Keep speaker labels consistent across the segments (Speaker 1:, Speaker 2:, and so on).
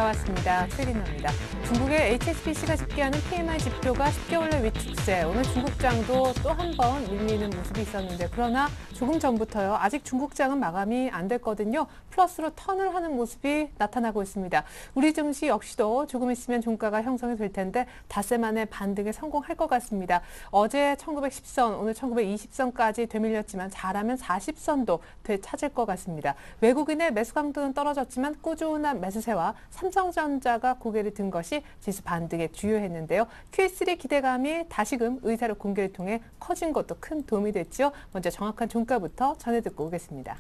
Speaker 1: 돌아왔습니다. 최리나입니다. 중국의 HSBC가 집계하는 PMI 지표가 10개월 내 위축세. 오늘 중국장도 또 한 번 밀리는 모습이 있었는데 그러나 조금 전부터요. 아직 중국장은 마감이 안 됐거든요. 플러스로 턴을 하는 모습이 나타나고 있습니다. 우리 증시 역시도 조금 있으면 종가가 형성이 될 텐데 닷새 만에 반등에 성공할 것 같습니다. 어제 1910선, 오늘 1920선까지 되밀렸지만 잘하면 40선도 되찾을 것 같습니다. 외국인의 매수 강도는 떨어졌지만 꾸준한 매수세와 삼성전자가 고개를 든 것이 지수 반등에 주요했는데요. Q3 기대감이 다시금 의사를 공개를 통해 커진 것도 큰 도움이 됐죠. 먼저 정확한 종가부터 전해 듣고 오겠습니다.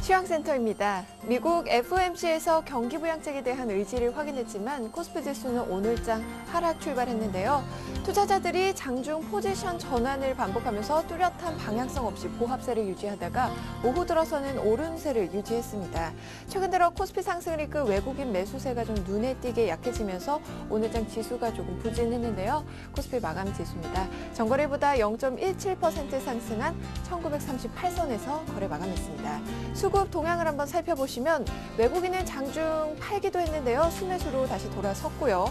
Speaker 2: 시황센터입니다. 미국 FOMC에서 경기부양책에 대한 의지를 확인했지만 코스피 지수는 오늘장 하락 출발했는데요. 투자자들이 장중 포지션 전환을 반복하면서 뚜렷한 방향성 없이 보합세를 유지하다가 오후 들어서는 오름세를 유지했습니다. 최근 들어 코스피 상승을 이끈 외국인 매수세가 좀 눈에 띄게 약해지면서 오늘장 지수가 조금 부진했는데요. 코스피 마감 지수입니다. 전거래보다 0.17% 상승한 1938선에서 거래 마감했습니다. 수급 동향을 한번 살펴보시면 외국인은 장중 팔기도 했는데요. 순매수로 다시 돌아섰고요.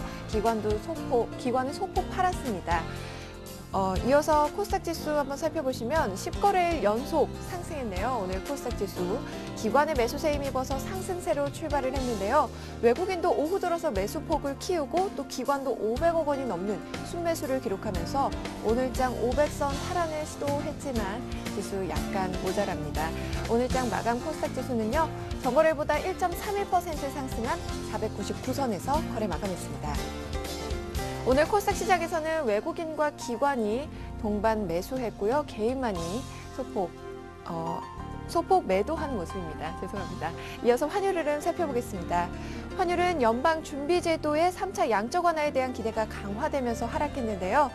Speaker 2: 기관은 소폭 팔았습니다. 이어서 코스닥 지수 한번 살펴보시면 10거래일 연속 상승했네요. 오늘 코스닥 지수 기관의 매수세에 힘입어서 상승세로 출발을 했는데요. 외국인도 오후 들어서 매수폭을 키우고 또 기관도 500억 원이 넘는 순매수를 기록하면서 오늘장 500선 탈환을 시도했지만 지수 약간 모자랍니다. 오늘장 마감 코스닥 지수는요. 전거래보다 1.31% 상승한 499선에서 거래 마감했습니다. 오늘 코스닥 시장에서는 외국인과 기관이 동반 매수했고요. 개인만이 소폭 매도한 모습입니다. 죄송합니다. 이어서 환율 흐름 살펴보겠습니다. 환율은 연방준비제도의 3차 양적 완화에 대한 기대가 강화되면서 하락했는데요.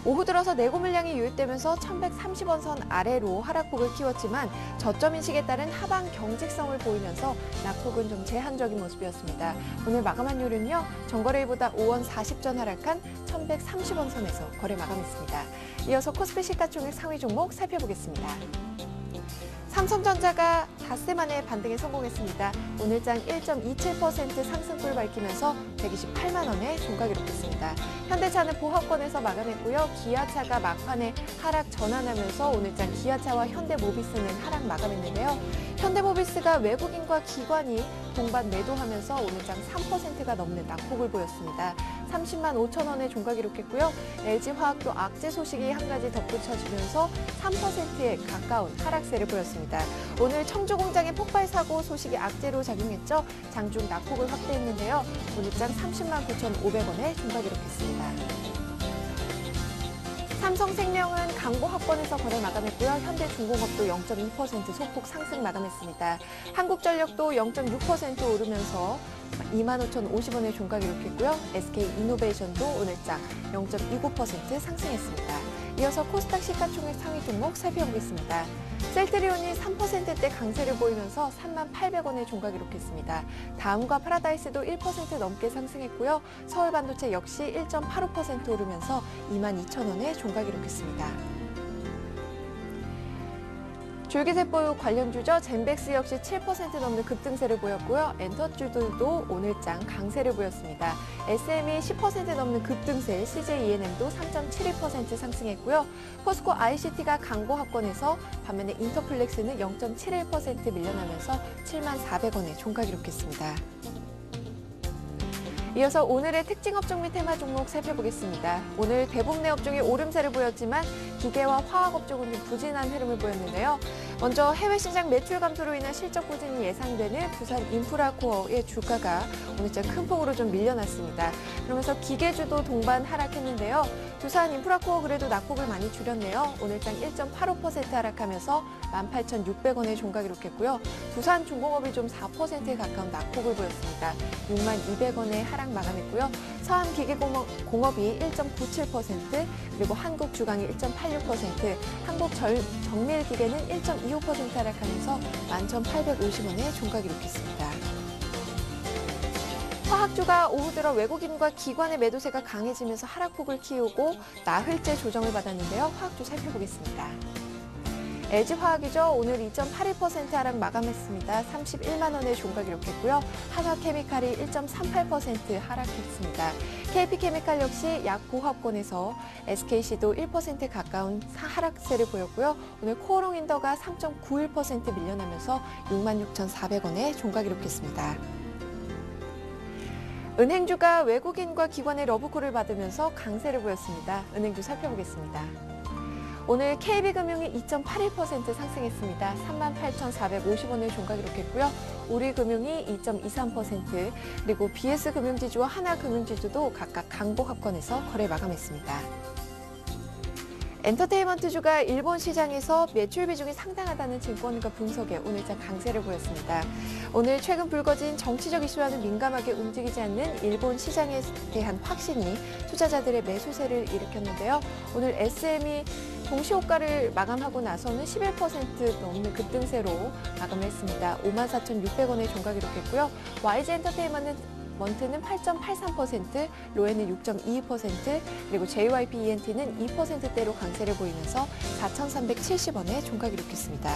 Speaker 2: 오후 들어서 내고 물량이 유입되면서 1130원 선 아래로 하락폭을 키웠지만 저점 인식에 따른 하방 경직성을 보이면서 낙폭은 좀 제한적인 모습이었습니다. 오늘 마감 환율은요. 전거래일보다 5원 40전 하락한 1130원 선에서 거래 마감했습니다. 이어서 코스피 시가총액 상위 종목 살펴보겠습니다. 삼성전자가 닷새 만에 반등에 성공했습니다. 오늘장 1.27% 상승폭을 밝히면서 128만 원에 종가 기록했습니다. 현대차는 보합권에서 마감했고요. 기아차가 막판에 하락 전환하면서 오늘장 기아차와 현대모비스는 하락 마감했는데요. 현대모비스가 외국인과 기관이 동반 매도하면서 오늘장 3%가 넘는 낙폭을 보였습니다. 30만 5천 원에 종가 기록했고요. LG화학도 악재 소식이 한 가지 덧붙여지면서 3%에 가까운 하락세를 보였습니다. 오늘 청주공장의 폭발 사고 소식이 악재로 작용했죠. 장중 낙폭을 확대했는데요. 오늘장 30만 9,500원에 종가 기록했습니다. 삼성생명은 강보합권에서 거래 마감했고요. 현대중공업도 0.2% 소폭 상승 마감했습니다. 한국전력도 0.6% 오르면서 25,050원에 종가 기록했고요. SK이노베이션도 오늘장 0.29% 상승했습니다. 이어서 코스닥 시가총액 상위 종목 살펴보겠습니다. 셀트리온이 3%대 강세를 보이면서 38,000원에 종가 기록했습니다. 다음과 파라다이스도 1% 넘게 상승했고요. 서울반도체 역시 1.85% 오르면서 22,000원에 종가 기록했습니다. 줄기세포 관련주죠. 젠백스 역시 7% 넘는 급등세를 보였고요. 엔터주들도 오늘장 강세를 보였습니다. SM이 10% 넘는 급등세, CJENM도 3.71% 상승했고요. 포스코 ICT가 강보합권에서 반면에 인터플렉스는 0.71% 밀려나면서 74,000원에 종가 기록했습니다. 이어서 오늘의 특징 업종 및 테마 종목 살펴보겠습니다. 오늘 대부분의 업종이 오름세를 보였지만 기계와 화학 업종은 좀 부진한 흐름을 보였는데요. 먼저 해외 시장 매출 감소로 인한 실적 부진이 예상되는 두산 인프라코어의 주가가 오늘장 큰 폭으로 좀 밀려났습니다. 그러면서 기계주도 동반 하락했는데요. 두산 인프라코어 그래도 낙폭을 많이 줄였네요. 오늘장 1.85% 하락하면서 18,600원에 종가 기록했고요. 두산중공업이 좀 4%에 가까운 낙폭을 보였습니다. 62,000원에 하락 마감했고요. 서암기계공업이 1.97%, 그리고 한국주강이 1.86%, 한국정밀기계는 1.25% 하락하면서 11,850원에 종가 기록했습니다. 화학주가 오후 들어 외국인과 기관의 매도세가 강해지면서 하락폭을 키우고 나흘째 조정을 받았는데요. 화학주 살펴보겠습니다. LG화학이죠. 오늘 2.81% 하락 마감했습니다. 31만 원의 종가 기록했고요. 한화케미칼이 1.38% 하락했습니다. KP케미칼 역시 약보합권에서 SKC도 1% 가까운 하락세를 보였고요. 오늘 코오롱인더가 3.91% 밀려나면서 66,400원의 종가 기록했습니다. 은행주가 외국인과 기관의 러브콜을 받으면서 강세를 보였습니다. 은행주 살펴보겠습니다. 오늘 KB금융이 2.81% 상승했습니다. 38,450원의 종가 기록했고요. 우리금융이 2.23%, 그리고 BS금융지주와 하나금융지주도 각각 강보합권에서 거래 마감했습니다. 엔터테인먼트주가 일본 시장에서 매출 비중이 상당하다는 증권가 분석에 오늘장 강세를 보였습니다. 오늘 최근 불거진 정치적 이슈와는 민감하게 움직이지 않는 일본 시장에 대한 확신이 투자자들의 매수세를 일으켰는데요. 오늘 SM이 동시호가를 마감하고 나서는 11% 넘는 급등세로 마감을 했습니다. 54,600원의 종가 기록했고요. YG엔터테인먼트는 8.83%, 로엔은 6.22%, 그리고 JYP-ENT는 2%대로 강세를 보이면서 4,370원의 종가 기록했습니다.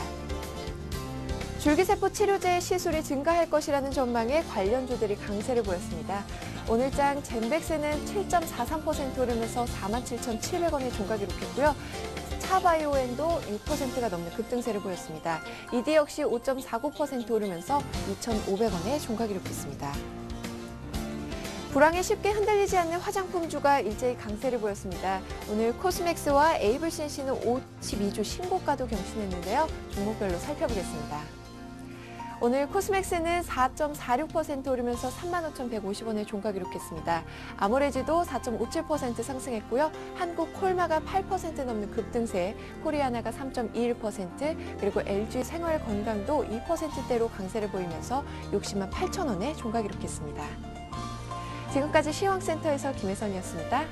Speaker 2: 줄기세포 치료제 시술이 증가할 것이라는 전망에 관련주들이 강세를 보였습니다. 오늘장 젠백스는 7.43% 오르면서 47,700원의 종가 기록했고요. 차바이오엔도 6%가 넘는 급등세를 보였습니다. 이디 역시 5.49% 오르면서 2,500원의 종가 기록했습니다. 불황에 쉽게 흔들리지 않는 화장품주가 일제히 강세를 보였습니다. 오늘 코스맥스와 에이블CNC는 52주 신고가도 경신했는데요. 종목별로 살펴보겠습니다. 오늘 코스맥스는 4.46% 오르면서 35,150원의 종가 기록했습니다. 아모레지도 4.57% 상승했고요. 한국콜마가 8% 넘는 급등세, 코리아나가 3.21%, 그리고 LG생활건강도 2%대로 강세를 보이면서 60만 8천원의 종가 기록했습니다. 지금까지 시황센터에서 김혜선이었습니다.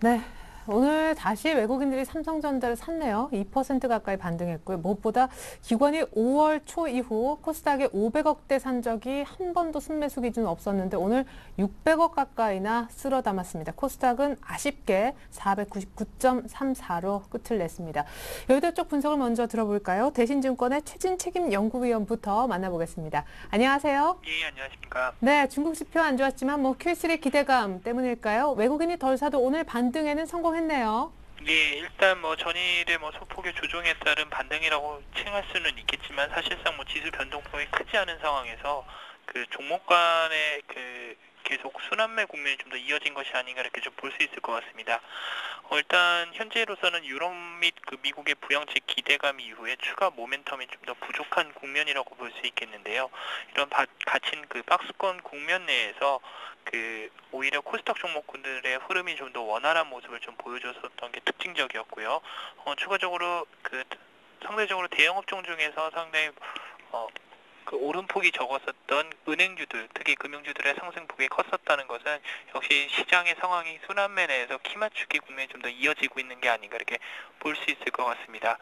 Speaker 1: 네. 오늘 다시 외국인들이 삼성전자를 샀네요. 2% 가까이 반등했고요. 무엇보다 기관이 5월 초 이후 코스닥에 500억대 산 적이 한 번도 순매수 기준은 없었는데 오늘 600억 가까이나 쓸어 담았습니다. 코스닥은 아쉽게 499.34로 끝을 냈습니다. 여의도 쪽 분석을 먼저 들어볼까요? 대신증권의 최진책임 연구위원부터 만나보겠습니다. 안녕하세요.
Speaker 3: 예, 안녕하십니까.
Speaker 1: 네, 중국 지표 안 좋았지만 Q3 기대감 때문일까요? 외국인이 덜 사도 오늘 반등에는 성공했네요.
Speaker 3: 네, 일단 전일의 소폭의 조정에 따른 반등이라고 칭할 수는 있겠지만 사실상 지수 변동폭이 크지 않은 상황에서 그 종목 간의 계속 순환매 국면이 좀 더 이어진 것이 아닌가 이렇게 좀 볼 수 있을 것 같습니다. 일단 현재로서는 유럽 및 미국의 부양책 기대감 이후에 추가 모멘텀이 좀 더 부족한 국면이라고 볼 수 있겠는데요. 이런 갇힌 박스권 국면 내에서 오히려 코스닥 종목군들의 흐름이 좀 더 원활한 모습을 좀 보여줬었던 게 특징적이었고요. 추가적으로 상대적으로 대형업종 중에서 상당히 오름폭이 적었었던 은행주들, 특히 금융주들의 상승폭이 컸었다는 것은 역시 시장의 상황이 순환매 내에서 키맞추기 국면이 좀 더 이어지고 있는 게 아닌가 이렇게 볼 수 있을 것 같습니다.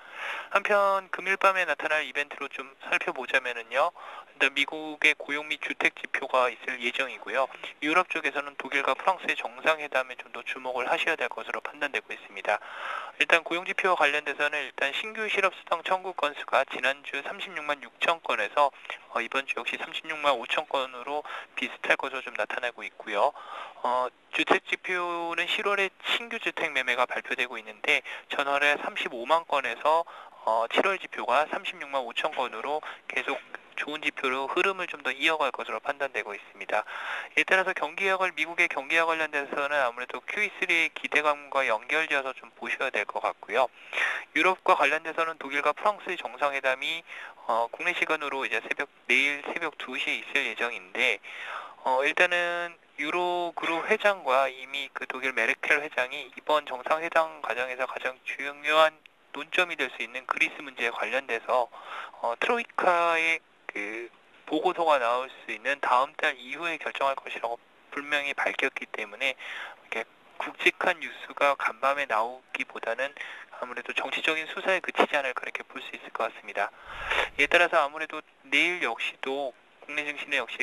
Speaker 3: 한편 금요일 밤에 나타날 이벤트로 좀 살펴보자면은요. 일단 미국의 고용 및 주택 지표가 있을 예정이고요. 유럽 쪽에서는 독일과 프랑스의 정상회담에 좀 더 주목을 하셔야 될 것으로 판단되고 있습니다. 일단 고용 지표와 관련돼서는 일단 신규 실업수당 청구 건수가 지난주 36만 6천 건에서 이번 주 역시 36만 5천 건으로 비슷할 것으로 좀 나타나고 있고요. 주택 지표는 10월에 신규 주택 매매가 발표되고 있는데 전월에 35만 건에서 7월 지표가 36만 5천 건으로 계속 좋은 지표로 흐름을 좀 더 이어갈 것으로 판단되고 있습니다. 이에 따라서 미국의 경기와 관련돼서는 아무래도 QE3의 기대감과 연결지어서 좀 보셔야 될 것 같고요. 유럽과 관련돼서는 독일과 프랑스의 정상회담이 국내 시간으로 이제 내일 새벽 2시에 있을 예정인데 일단은 유로그룹 회장과 이미 독일 메르켈 회장이 이번 정상회담 과정에서 가장 중요한 논점이 될 수 있는 그리스 문제에 관련돼서 트로이카의 보고서가 나올 수 있는 다음 달 이후에 결정할 것이라고 분명히 밝혔기 때문에 이렇게 굵직한 뉴스가 간밤에 나오기보다는 아무래도 정치적인 수사에 그치지 않을까 이렇게 볼 수 있을 것 같습니다. 이에 따라서 아무래도 내일 역시도 국내 증시는 역시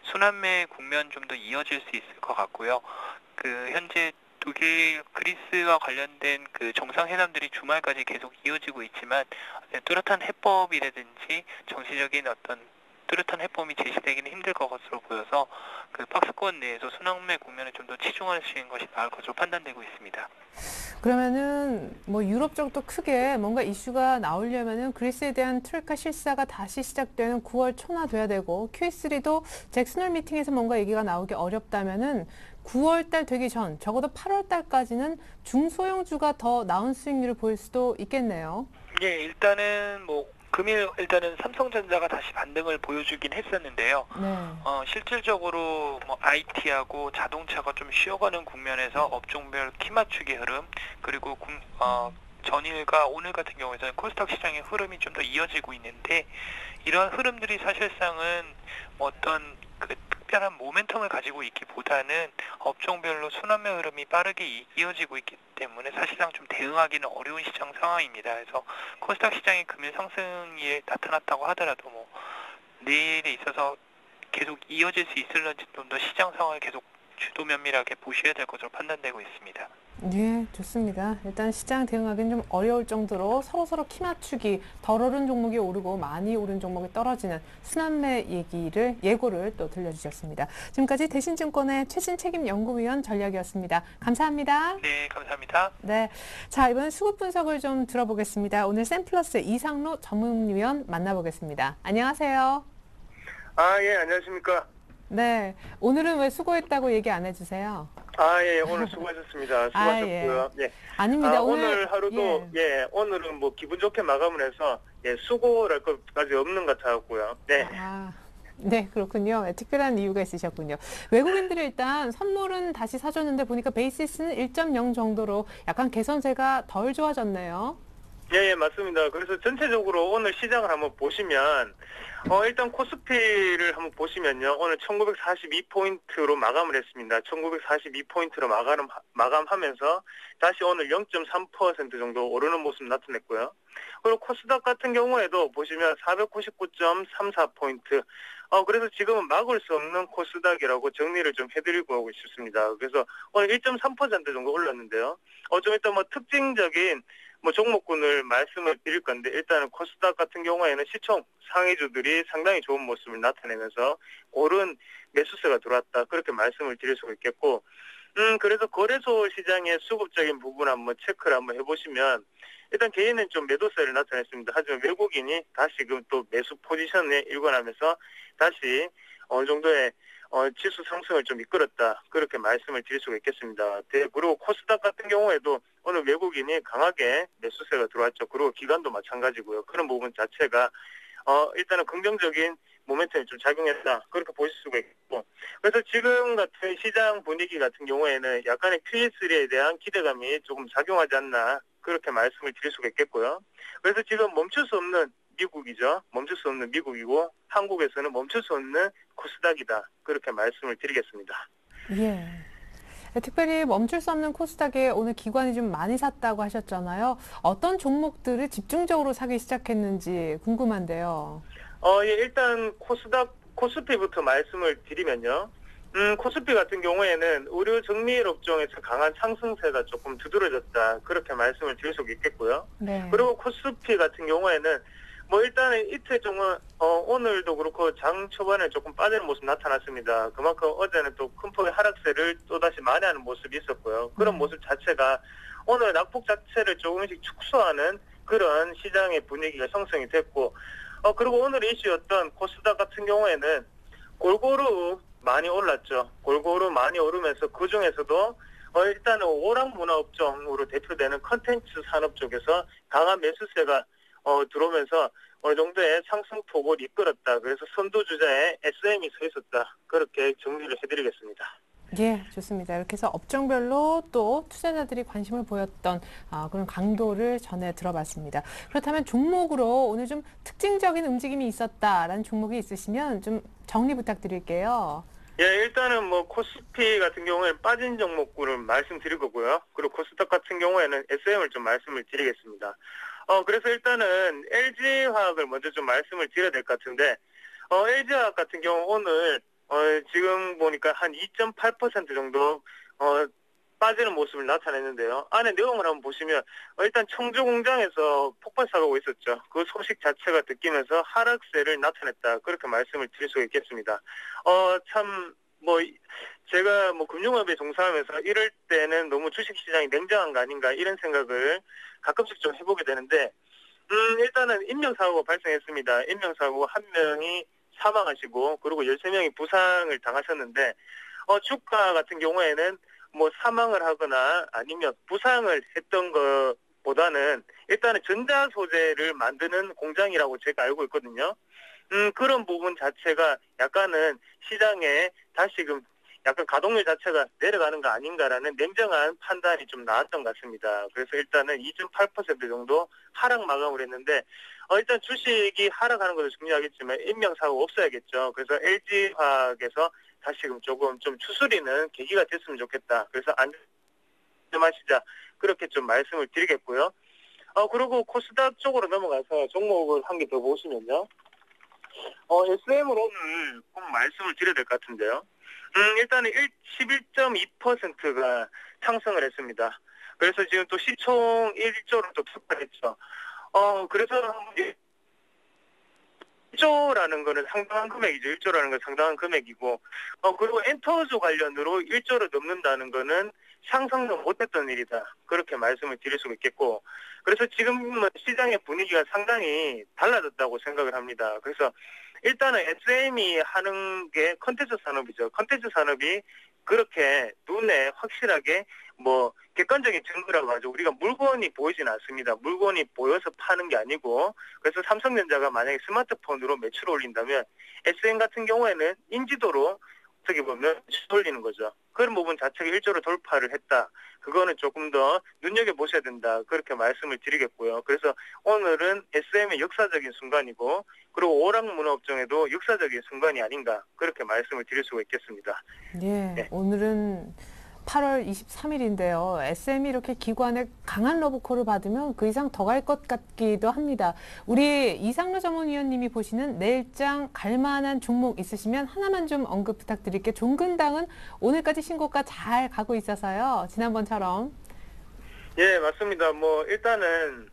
Speaker 3: 순환매 국면 좀 더 이어질 수 있을 것 같고요. 현재 독일, 그리스와 관련된 그 정상회담들이 주말까지 계속 이어지고 있지만 뚜렷한 해법이라든지 정치적인 어떤 뚜렷한 해법이 제시되기는 힘들 것으로 보여서 그 박스권 내에서 순환매 국면에 좀 더 치중하시는 것이 나을 것으로 판단되고 있습니다.
Speaker 1: 그러면은 뭐 유럽 쪽도 크게 뭔가 이슈가 나오려면은 그리스에 대한 트로이카 실사가 다시 시작되는 9월 초나 돼야 되고 QE3도 잭슨홀 미팅에서 뭔가 얘기가 나오기 어렵다면은 9월 달 되기 전 적어도 8월 달까지는 중소형주가 더 나은 수익률을 보일 수도 있겠네요.
Speaker 3: 예, 일단은 뭐 금일 일단은 삼성전자가 다시 반등을 보여주긴 했었는데요.
Speaker 1: 네.
Speaker 3: 실질적으로 뭐 IT하고 자동차가 좀 쉬어가는 국면에서 업종별 키 맞추기 흐름 그리고 전일과 오늘 같은 경우에는 코스닥 시장의 흐름이 좀 더 이어지고 있는데 이런 흐름들이 사실상은 뭐 어떤 그 특별한 모멘텀을 가지고 있기보다는 업종별로 순환매 흐름이 빠르게 이어지고 있기 때문에 사실상 좀 대응하기는 어려운 시장 상황입니다. 그래서 코스닥 시장이 금일 상승이 나타났다고 하더라도 뭐 내일에 있어서 계속 이어질 수 있을런지 좀 더 시장 상황을 계속 주도 면밀하게 보셔야 될 것으로 판단되고 있습니다.
Speaker 1: 네, 좋습니다. 일단 시장 대응하기는 좀 어려울 정도로 서로 키 맞추기, 덜 오른 종목이 오르고 많이 오른 종목이 떨어지는 순환매 예고를 또 들려주셨습니다. 지금까지 대신증권의 최신책임 연구위원 전략이었습니다. 감사합니다.
Speaker 3: 네, 감사합니다.
Speaker 1: 네, 자 이번엔 수급 분석을 좀 들어보겠습니다. 오늘 샘플러스 이상로 전문위원 만나보겠습니다. 안녕하세요.
Speaker 4: 예, 안녕하십니까.
Speaker 1: 네, 오늘은 왜 수고했다고 얘기 안 해주세요?
Speaker 4: 예, 오늘 수고하셨습니다. 수고하셨고요. 예.
Speaker 1: 아닙니다.
Speaker 4: 오늘 하루도, 오늘은 뭐 기분 좋게 마감을 해서, 수고랄 것까지 없는 것 같았고요. 네.
Speaker 1: 네, 그렇군요. 특별한 이유가 있으셨군요. 외국인들이 일단 선물은 다시 사줬는데 보니까 베이시스는 1.0 정도로 약간 개선세가 덜 좋아졌네요.
Speaker 4: 예, 맞습니다. 그래서 전체적으로 오늘 시장을 한번 보시면, 일단 코스피를 한번 보시면요. 오늘 1942포인트로 마감을 했습니다. 1942포인트로 마감하면서 다시 오늘 0.3% 정도 오르는 모습 나타냈고요. 그리고 코스닥 같은 경우에도 보시면 499.34포인트. 그래서 지금은 막을 수 없는 코스닥이라고 정리를 좀 해드리고 싶습니다. 그래서 오늘 1.3% 정도 올랐는데요. 좀 일단 뭐 특징적인 종목군을 말씀을 드릴 건데 일단은 코스닥 같은 경우에는 시총 상위주들이 상당히 좋은 모습을 나타내면서 옳은 매수세가 들어왔다 그렇게 말씀을 드릴 수가 있겠고 그래서 거래소 시장의 수급적인 부분 한번 체크를 한번 해보시면 일단 개인은 좀 매도세를 나타냈습니다. 하지만 외국인이 다시금 또 매수 포지션에 일관하면서 다시 어느 정도의 지수 상승을 좀 이끌었다. 그렇게 말씀을 드릴 수가 있겠습니다. 그리고 코스닥 같은 경우에도 오늘 외국인이 강하게 매수세가 들어왔죠. 그리고 기관도 마찬가지고요. 그런 부분 자체가 일단은 긍정적인 모멘텀이 좀 작용했다. 그렇게 보실 수가 있고. 그래서 지금 같은 시장 분위기 같은 경우에는 약간의 QE3에 대한 기대감이 조금 작용하지 않나. 그렇게 말씀을 드릴 수가 있겠고요. 그래서 지금 멈출 수 없는 미국이죠. 멈출 수 없는 미국이고 한국에서는 멈출 수 없는 코스닥이다. 그렇게 말씀을 드리겠습니다.
Speaker 1: 예. 특별히 멈출 수 없는 코스닥에 오늘 기관이 좀 많이 샀다고 하셨잖아요. 어떤 종목들을 집중적으로 사기 시작했는지 궁금한데요.
Speaker 4: 일단 코스피부터 말씀을 드리면요. 코스피 같은 경우에는 의료 정밀 업종에서 강한 상승세가 조금 두드러졌다. 그렇게 말씀을 드릴 수 있겠고요.
Speaker 1: 네.
Speaker 4: 그리고 코스피 같은 경우에는 일단은 이틀 동안 오늘도 그렇고 장 초반에 조금 빠지는 모습 나타났습니다. 그만큼 어제는 또 큰 폭의 하락세를 또다시 만회하는 모습이 있었고요. 그런 모습 자체가 오늘 낙폭 자체를 조금씩 축소하는 그런 시장의 분위기가 형성이 됐고 그리고 오늘 이슈였던 코스닥 같은 경우에는 골고루 많이 올랐죠. 골고루 많이 오르면서 그중에서도 일단은 오락문화업종으로 대표되는 컨텐츠 산업 쪽에서 강한 매수세가 들어오면서 어느 정도의 상승폭을 이끌었다. 그래서 선두주자에 SM이 서 있었다. 그렇게 정리를 해드리겠습니다.
Speaker 1: 예, 좋습니다. 이렇게 해서 업종별로 또 투자자들이 관심을 보였던 그런 강도를 전해 들어봤습니다. 그렇다면 종목으로 오늘 좀 특징적인 움직임이 있었다라는 종목이 있으시면 좀 정리 부탁드릴게요.
Speaker 4: 예, 일단은 코스피 같은 경우에는 빠진 종목군을 말씀드릴 거고요. 그리고 코스닥 같은 경우에는 SM을 좀 말씀을 드리겠습니다. 그래서 일단은 LG화학을 먼저 좀 말씀을 드려야 될 것 같은데, LG화학 같은 경우 오늘, 지금 보니까 한 2.8% 정도, 빠지는 모습을 나타냈는데요. 안에 내용을 한번 보시면 일단 청주 공장에서 폭발 사고가 있었죠. 그 소식 자체가 듣기면서 하락세를 나타냈다. 그렇게 말씀을 드릴 수 있겠습니다. 참 뭐 제가 뭐 금융업에 종사하면서 이럴 때는 너무 주식시장이 냉정한 거 아닌가 이런 생각을 가끔씩 좀 해보게 되는데 일단은 인명사고가 발생했습니다. 인명사고 한 명이 사망하시고 그리고 13명이 부상을 당하셨는데 주가 같은 경우에는 뭐 사망을 하거나 아니면 부상을 했던 것보다는 일단은 전자 소재를 만드는 공장이라고 제가 알고 있거든요. 그런 부분 자체가 약간은 시장에 다시금 약간 가동률 자체가 내려가는 거 아닌가라는 냉정한 판단이 좀 나왔던 것 같습니다. 그래서 일단은 2.8% 정도 하락 마감을 했는데 일단 주식이 하락하는 것도 중요하겠지만 인명사고 없어야겠죠. 그래서 LG화학에서 다시금 조금 좀 추스리는 계기가 됐으면 좋겠다. 그래서 안심하시자 그렇게 좀 말씀을 드리겠고요. 그리고 코스닥 쪽으로 넘어가서 종목을 한 개 더 보시면요. SM으로 오늘 꼭 말씀을 드려야 될 것 같은데요. 일단은 11.2%가 상승을 했습니다. 그래서 지금 또 시총 1조를 또突破했죠. 그래서 1조라는 거는 상당한 금액이죠. 1조라는 건 상당한 금액이고, 그리고 엔터주 관련으로 1조를 넘는다는 거는 상상도 못했던 일이다. 그렇게 말씀을 드릴 수가 있겠고, 그래서 지금 시장의 분위기가 상당히 달라졌다고 생각을 합니다. 그래서 일단은 SM이 하는 게 컨텐츠 산업이죠. 컨텐츠 산업이 그렇게 눈에 확실하게 뭐 객관적인 증거라고 하죠. 우리가 물건이 보이진 않습니다. 물건이 보여서 파는 게 아니고, 그래서 삼성전자가 만약에 스마트폰으로 매출을 올린다면 SM 같은 경우에는 인지도로 어떻게 보면 올리는 거죠. 그런 부분 자체가 1조로 돌파를 했다. 그거는 조금 더 눈여겨보셔야 된다. 그렇게 말씀을 드리겠고요. 그래서 오늘은 SM의 역사적인 순간이고 그리고 오락문화업종에도 역사적인 순간이 아닌가 그렇게 말씀을 드릴 수가 있겠습니다.
Speaker 1: 네,
Speaker 4: 네.
Speaker 1: 오늘은 8월 23일인데요. SM이 이렇게 기관의 강한 러브콜을 받으면 그 이상 더 갈 것 같기도 합니다. 우리 이상로 전문위원님이 보시는 내일장 갈만한 종목 있으시면 하나만 좀 언급 부탁드릴게요. 종근당은 오늘까지 신고가 잘 가고 있어서요. 지난번처럼.
Speaker 4: 예, 맞습니다. 뭐 일단은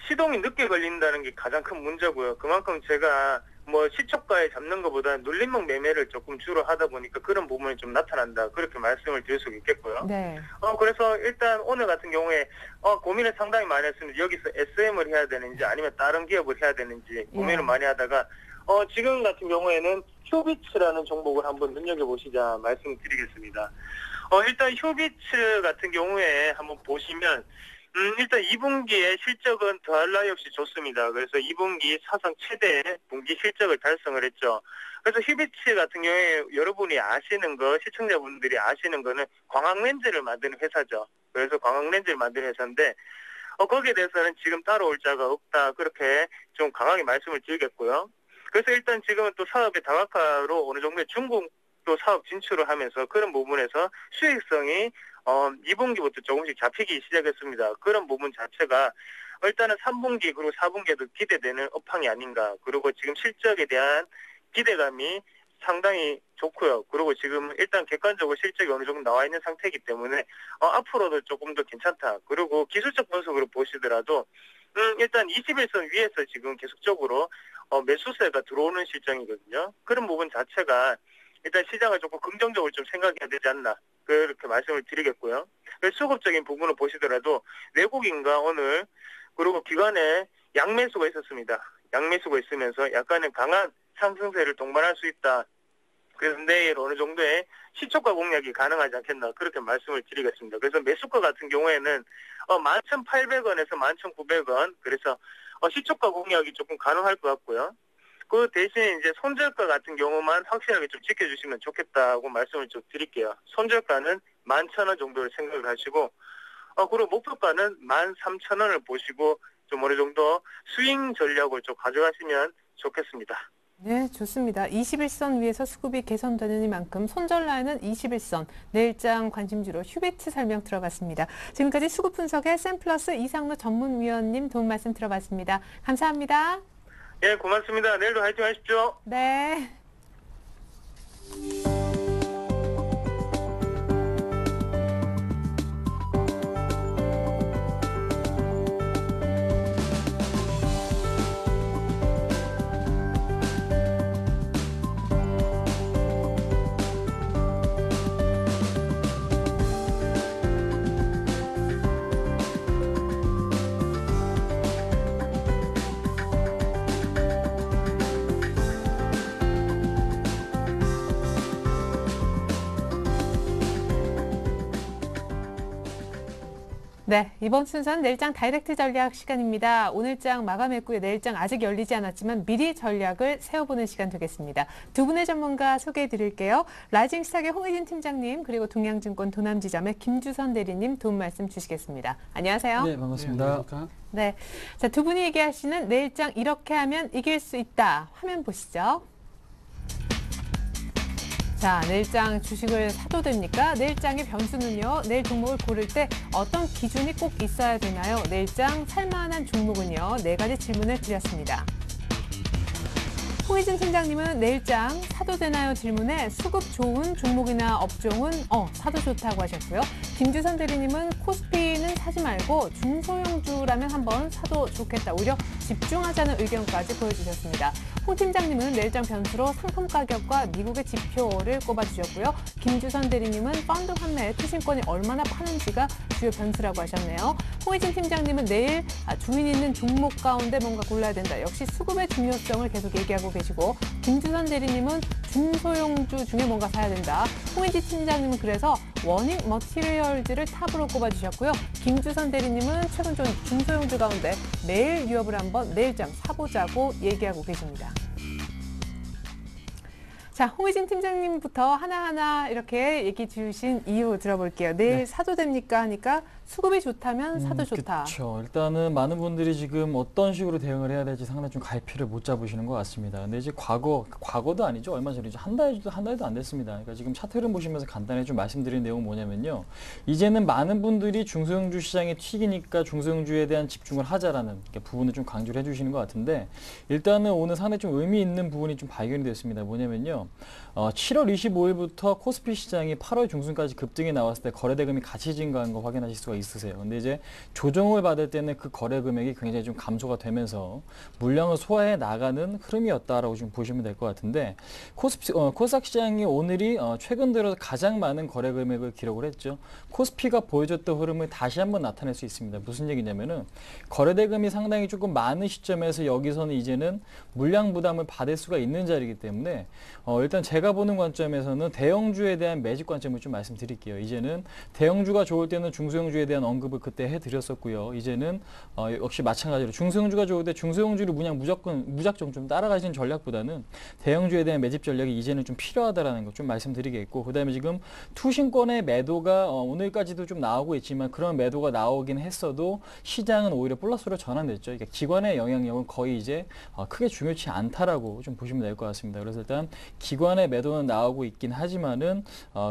Speaker 4: 시동이 늦게 걸린다는 게 가장 큰 문제고요. 그만큼 제가 뭐 시초가에 잡는 것보다 눌림목 매매를 조금 주로 하다 보니까 그런 부분이 좀 나타난다. 그렇게 말씀을 드릴 수 있겠고요.
Speaker 1: 네.
Speaker 4: 그래서 일단 오늘 같은 경우에 고민을 상당히 많이 했습니다. 여기서 SM을 해야 되는지 아니면 다른 기업을 해야 되는지 고민을 많이 하다가 지금 같은 경우에는 휴비츠라는 종목을 한번 눈여겨보시자 말씀드리겠습니다. 일단 휴비츠 같은 경우에 한번 보시면 일단 2분기에 실적은 더할 나위 없이 좋습니다. 그래서 2분기 사상 최대 분기 실적을 달성을 했죠. 그래서 휴비츠 같은 경우에 여러분이 아시는 거, 시청자분들이 아시는 거는 광학렌즈를 만드는 회사죠. 그래서 광학렌즈를 만드는 회사인데 거기에 대해서는 지금 따라올 자가 없다. 그렇게 좀 강하게 말씀을 드리겠고요. 그래서 일단 지금은 또 사업의 다각화로 어느 정도의 중국도 사업 진출을 하면서 그런 부분에서 수익성이 2분기부터 조금씩 잡히기 시작했습니다. 그런 부분 자체가 일단은 3분기 그리고 4분기에도 기대되는 업황이 아닌가. 그리고 지금 실적에 대한 기대감이 상당히 좋고요. 그리고 지금 일단 객관적으로 실적이 어느 정도 나와 있는 상태이기 때문에 앞으로도 조금 더 괜찮다. 그리고 기술적 분석으로 보시더라도 일단 21선 위에서 지금 계속적으로 매수세가 들어오는 실정이거든요. 그런 부분 자체가 일단 시장을 조금 긍정적으로 좀 생각해야 되지 않나. 그렇게 말씀을 드리겠고요. 수급적인 부분을 보시더라도 외국인과 오늘 그리고 기관에 양매수가 있었습니다. 양매수가 있으면서 약간은 강한 상승세를 동반할 수 있다. 그래서 내일 어느 정도의 시초가 공략이 가능하지 않겠나 그렇게 말씀을 드리겠습니다. 그래서 매수가 같은 경우에는 11,800원에서 11,900원 그래서 시초가 공략이 조금 가능할 것 같고요. 그 대신에 이제 손절가 같은 경우만 확실하게 좀 지켜주시면 좋겠다고 말씀을 좀 드릴게요. 손절가는 11,000원 정도를 생각을 하시고, 그리고 목표가는 13,000원을 보시고 좀 어느 정도 스윙 전략을 좀 가져가시면 좋겠습니다.
Speaker 1: 네, 좋습니다. 21선 위에서 수급이 개선되는 만큼 손절 라인은 21선, 내일장 관심주로 휴비츠 설명 들어봤습니다. 지금까지 수급 분석의 샘플러스 이상로 전문위원님 도움 말씀 들어봤습니다. 감사합니다.
Speaker 4: 예, 고맙습니다. 내일도 화이팅 하십시오.
Speaker 1: 네. 네, 이번 순서는 내일장 다이렉트 전략 시간입니다. 오늘장 마감했고요. 내일장 아직 열리지 않았지만 미리 전략을 세워보는 시간 되겠습니다. 두 분의 전문가 소개해 드릴게요. 라이징스탁의 홍혜진 팀장님, 그리고 동양증권 도남지점의 김주선 대리님 도움 말씀 주시겠습니다. 안녕하세요.
Speaker 5: 네, 반갑습니다.
Speaker 1: 네, 자, 두 분이 얘기하시는 내일장 이렇게 하면 이길 수 있다. 화면 보시죠. 자, 내일장 주식을 사도 됩니까? 내일장의 변수는요. 내일 종목을 고를 때 어떤 기준이 꼭 있어야 되나요? 내일장 살만한 종목은요. 4가지 질문을 드렸습니다. 홍희진 팀장님은 내일장 사도 되나요? 질문에 수급 좋은 종목이나 업종은 사도 좋다고 하셨고요. 김주선 대리님은 코스피는 사지 말고 중소형주라면 한번 사도 좋겠다. 오히려 집중하자는 의견까지 보여주셨습니다. 홍 팀장님은 내일장 변수로 상품 가격과 미국의 지표를 꼽아주셨고요. 김주선 대리님은 펀드 환매, 투신권이 얼마나 파는지가 주요 변수라고 하셨네요. 홍희진 팀장님은 내일 주인 있는 종목 가운데 뭔가 골라야 된다. 역시 수급의 중요성을 계속 얘기하고 계시고, 김주선 대리님은 중소형주 중에 뭔가 사야 된다. 홍희진 팀장님은 그래서 워닝 머티리얼즈를 탑으로 꼽아주셨고요. 김주선 대리님은 최근 좀 중소형주 가운데 매일 유업을 한번 내일장 사보자고 얘기하고 계십니다. 자, 홍희진 팀장님부터 하나하나 이렇게 얘기 주신 이유 들어볼게요. 내일 사도 됩니까 하니까 수급이 좋다면 사도 좋다.
Speaker 5: 그렇죠. 일단은 많은 분들이 지금 어떤 식으로 대응을 해야 될지 상당히 좀 갈피를 못 잡으시는 것 같습니다. 근데 이제 과거도 아니죠. 얼마 전이죠. 한 달도 안 됐습니다. 그러니까 지금 차트 흐름 보시면서 간단히 좀 말씀드린 내용은 뭐냐면요. 이제는 많은 분들이 중소형주 시장에 튀기니까 중소형주에 대한 집중을 하자라는 부분을 좀 강조를 해주시는 것 같은데, 일단은 오늘 상당히 좀 의미 있는 부분이 좀 발견이 됐습니다. 뭐냐면요. 7월 25일부터 코스피 시장이 8월 중순까지 급등이 나왔을 때 거래 대금이 같이 증가한 거 확인하실 수가 있으세요. 근데 이제 조정을 받을 때는 그 거래 금액이 굉장히 좀 감소가 되면서 물량을 소화해 나가는 흐름이었다라고 좀 보시면 될 것 같은데, 코스닥 시장이 오늘이 최근 들어 가장 많은 거래 금액을 기록을 했죠. 코스피가 보여줬던 흐름을 다시 한번 나타낼 수 있습니다. 무슨 얘기냐면은 거래 대금이 상당히 조금 많은 시점에서 여기서는 이제는 물량 부담을 받을 수가 있는 자리이기 때문에 일단 제가 보는 관점에서는 대형주에 대한 매집 관점을 좀 말씀드릴게요. 이제는 대형주가 좋을 때는 중소형주에 대한 언급을 그때 해드렸었고요. 이제는 역시 마찬가지로 중소형주가 좋을 때 중소형주를 무작정 좀 따라가시는 전략보다는 대형주에 대한 매집 전략이 이제는 좀 필요하다라는 거 좀 말씀드리겠고, 그다음에 지금 투신권의 매도가 오늘까지도 좀 나오고 있지만 그런 매도가 나오긴 했어도 시장은 오히려 플러스로 전환됐죠. 그러니까 기관의 영향력은 거의 이제 크게 중요치 않다라고 좀 보시면 될 것 같습니다. 그래서 일단 기관의 매도는 나오고 있긴 하지만은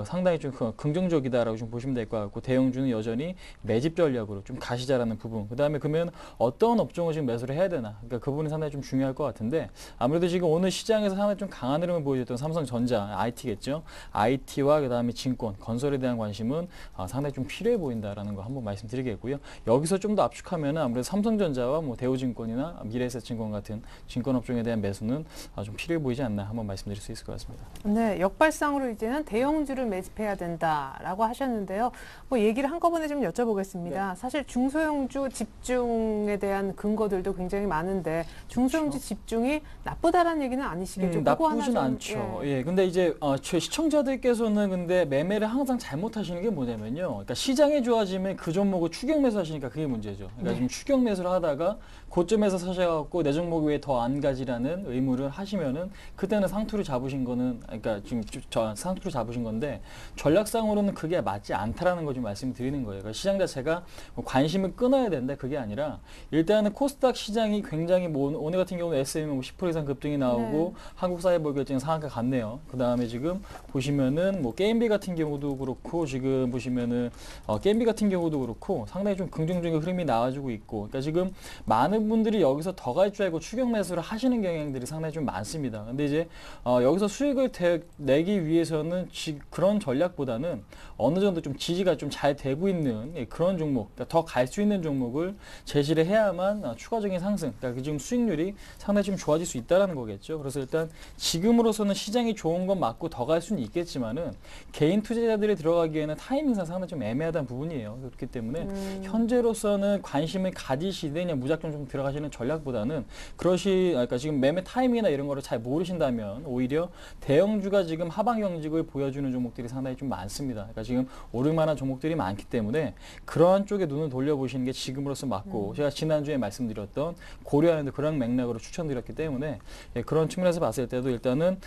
Speaker 5: 상당히 좀 긍정적이다라고 좀 보시면 될 것 같고, 대형주는 여전히 매집 전략으로 좀 가시자라는 부분. 그다음에 그러면 어떤 업종을 지금 매수를 해야 되나? 그러니까 그 부분이 상당히 좀 중요할 것 같은데, 아무래도 지금 오늘 시장에서 상당히 좀 강한 흐름을 보여줬던 삼성전자, IT겠죠. IT와 그다음에 증권, 건설에 대한 관심은 상당히 좀 필요해 보인다라는 거 한번 말씀드리겠고요. 여기서 좀 더 압축하면은 아무래도 삼성전자와 뭐 대우증권이나 미래에셋증권 같은 증권 업종에 대한 매수는 좀 필요해 보이지 않나 한번 말씀드릴 수 있을 것 같습니다.
Speaker 1: 네, 역발상으로 이제는 대형주를 매집해야 된다라고 하셨는데요. 뭐 얘기를 한꺼번에 좀 여쭤보겠습니다.
Speaker 5: 네.
Speaker 1: 사실 중소형주 집중에 대한 근거들도 굉장히 많은데 중소형주 집중이 나쁘다라는 얘기는 아니시겠죠? 그거 하나
Speaker 5: 나쁘진
Speaker 1: 좀,
Speaker 5: 않죠. 근데 이제 제 시청자들께서는 근데 매매를 항상 잘못하시는 게 뭐냐면요. 그러니까 시장이 좋아지면 그 종목을 추격 매수하시니까 그게 문제죠. 그러니까 지금 추격 매수를 하다가 고점에서 사셔갖고 내 종목 왜 더 안 가지라는 의무를 하시면은 그때는 상투를 잡으신 거는, 그러니까 지금 상투를 잡으신 건데 전략상으로는 그게 맞지 않다라는 거 좀 말씀드리는 거예요. 그러니까 시장 자체가 관심을 끊어야 된다 그게 아니라, 일단은 코스닥 시장이 굉장히 오늘 같은 경우는 S&P 10% 이상 급등이 나오고 한국사회보험결제는 상한가 갔네요. 그 다음에 지금 보시면은 뭐 게임비 같은 경우도 그렇고, 지금 보시면은 게임비 같은 경우도 그렇고 상당히 좀 긍정적인 흐름이 나와주고 있고, 그러니까 지금 많은 분들이 여기서 더 갈 줄 알고 추격 매수를 하시는 경향들이 상당히 좀 많습니다. 근데 이제 여기서 수익을 내기 위해서는 그런 전략보다는 어느 정도 좀 지지가 좀 잘 되고 있는 그런 종목, 그러니까 더 갈 수 있는 종목을 제시를 해야만 추가적인 상승, 그러니까 지금 수익률이 상당히 좀 좋아질 수 있다라는 거겠죠. 그래서 일단 지금으로서는 시장이 좋은 건 맞고 더 갈 수는 있겠지만은 개인 투자자들이 들어가기에는 타이밍상 상당히 좀 애매하다는 부분이에요. 그렇기 때문에 현재로서는 관심을 가지시되 그냥 무작정 좀 들어가시는 전략보다는 그러니까 지금 매매 타이밍이나 이런 거를 잘 모르신다면 오히려 대형주가 지금 하방 경직을 보여주는 종목들이 상당히 좀 많습니다. 그러니까 지금 오를 만한 종목들이 많기 때문에 그러한 쪽에 눈을 돌려보시는 게 지금으로서 맞고 제가 지난주에 말씀드렸던 고려하는 그런 맥락으로 추천드렸기 때문에 예, 그런 측면에서 봤을 때도 일단은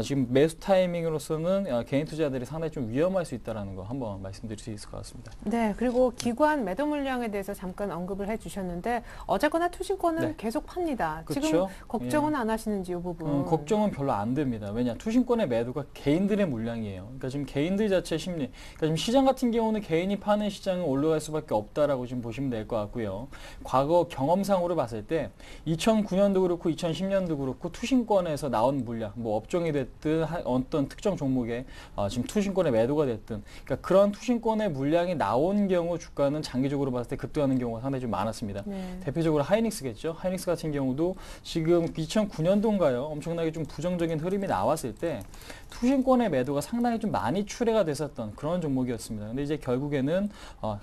Speaker 5: 지금 매수 타이밍으로서는 개인 투자자들이 상당히 좀 위험할 수 있다는 거 한번 말씀드릴 수 있을 것 같습니다.
Speaker 1: 네, 그리고 기관 매도 물량에 대해서 잠깐 언급을 해주셨는데 어쨌거나 투신권은
Speaker 5: 네.
Speaker 1: 계속 팝니다.
Speaker 5: 그쵸?
Speaker 1: 지금 걱정은 안 하시는지 이 부분.
Speaker 5: 걱정은 별로 안 됩니다. 왜냐 투신권의 매도가 개인들의 물량이에요. 그러니까 지금 개인들 자체 심리, 그러니까 지금 시장 같은 경우는 개인이 파는 시장은 올라갈 수밖에 없다라고 지금 보시면 될 것 같고요. 과거 경험상으로 봤을 때 2009년도 그렇고 2010년도 그렇고 투신권에서 나온 물량, 뭐 업종이 됐든 어떤 특정 종목에 지금 투신권의 매도가 됐든, 그러니까 그런 투신권의 물량이 나온 경우 주가는 장기적으로 봤을 때 급등하는 경우가 상당히 좀 많았습니다.
Speaker 1: 네.
Speaker 5: 대표적으로 하이닉스겠죠. 하이닉스 같은 경우도 지금 2009년도인가요? 엄청나게 좀 부정적인 흐름이 나왔을 때 투신권의 매도가 상당히 좀 많이 출회가 됐었던 그런 종목이었습니다. 근데 이제 결국에는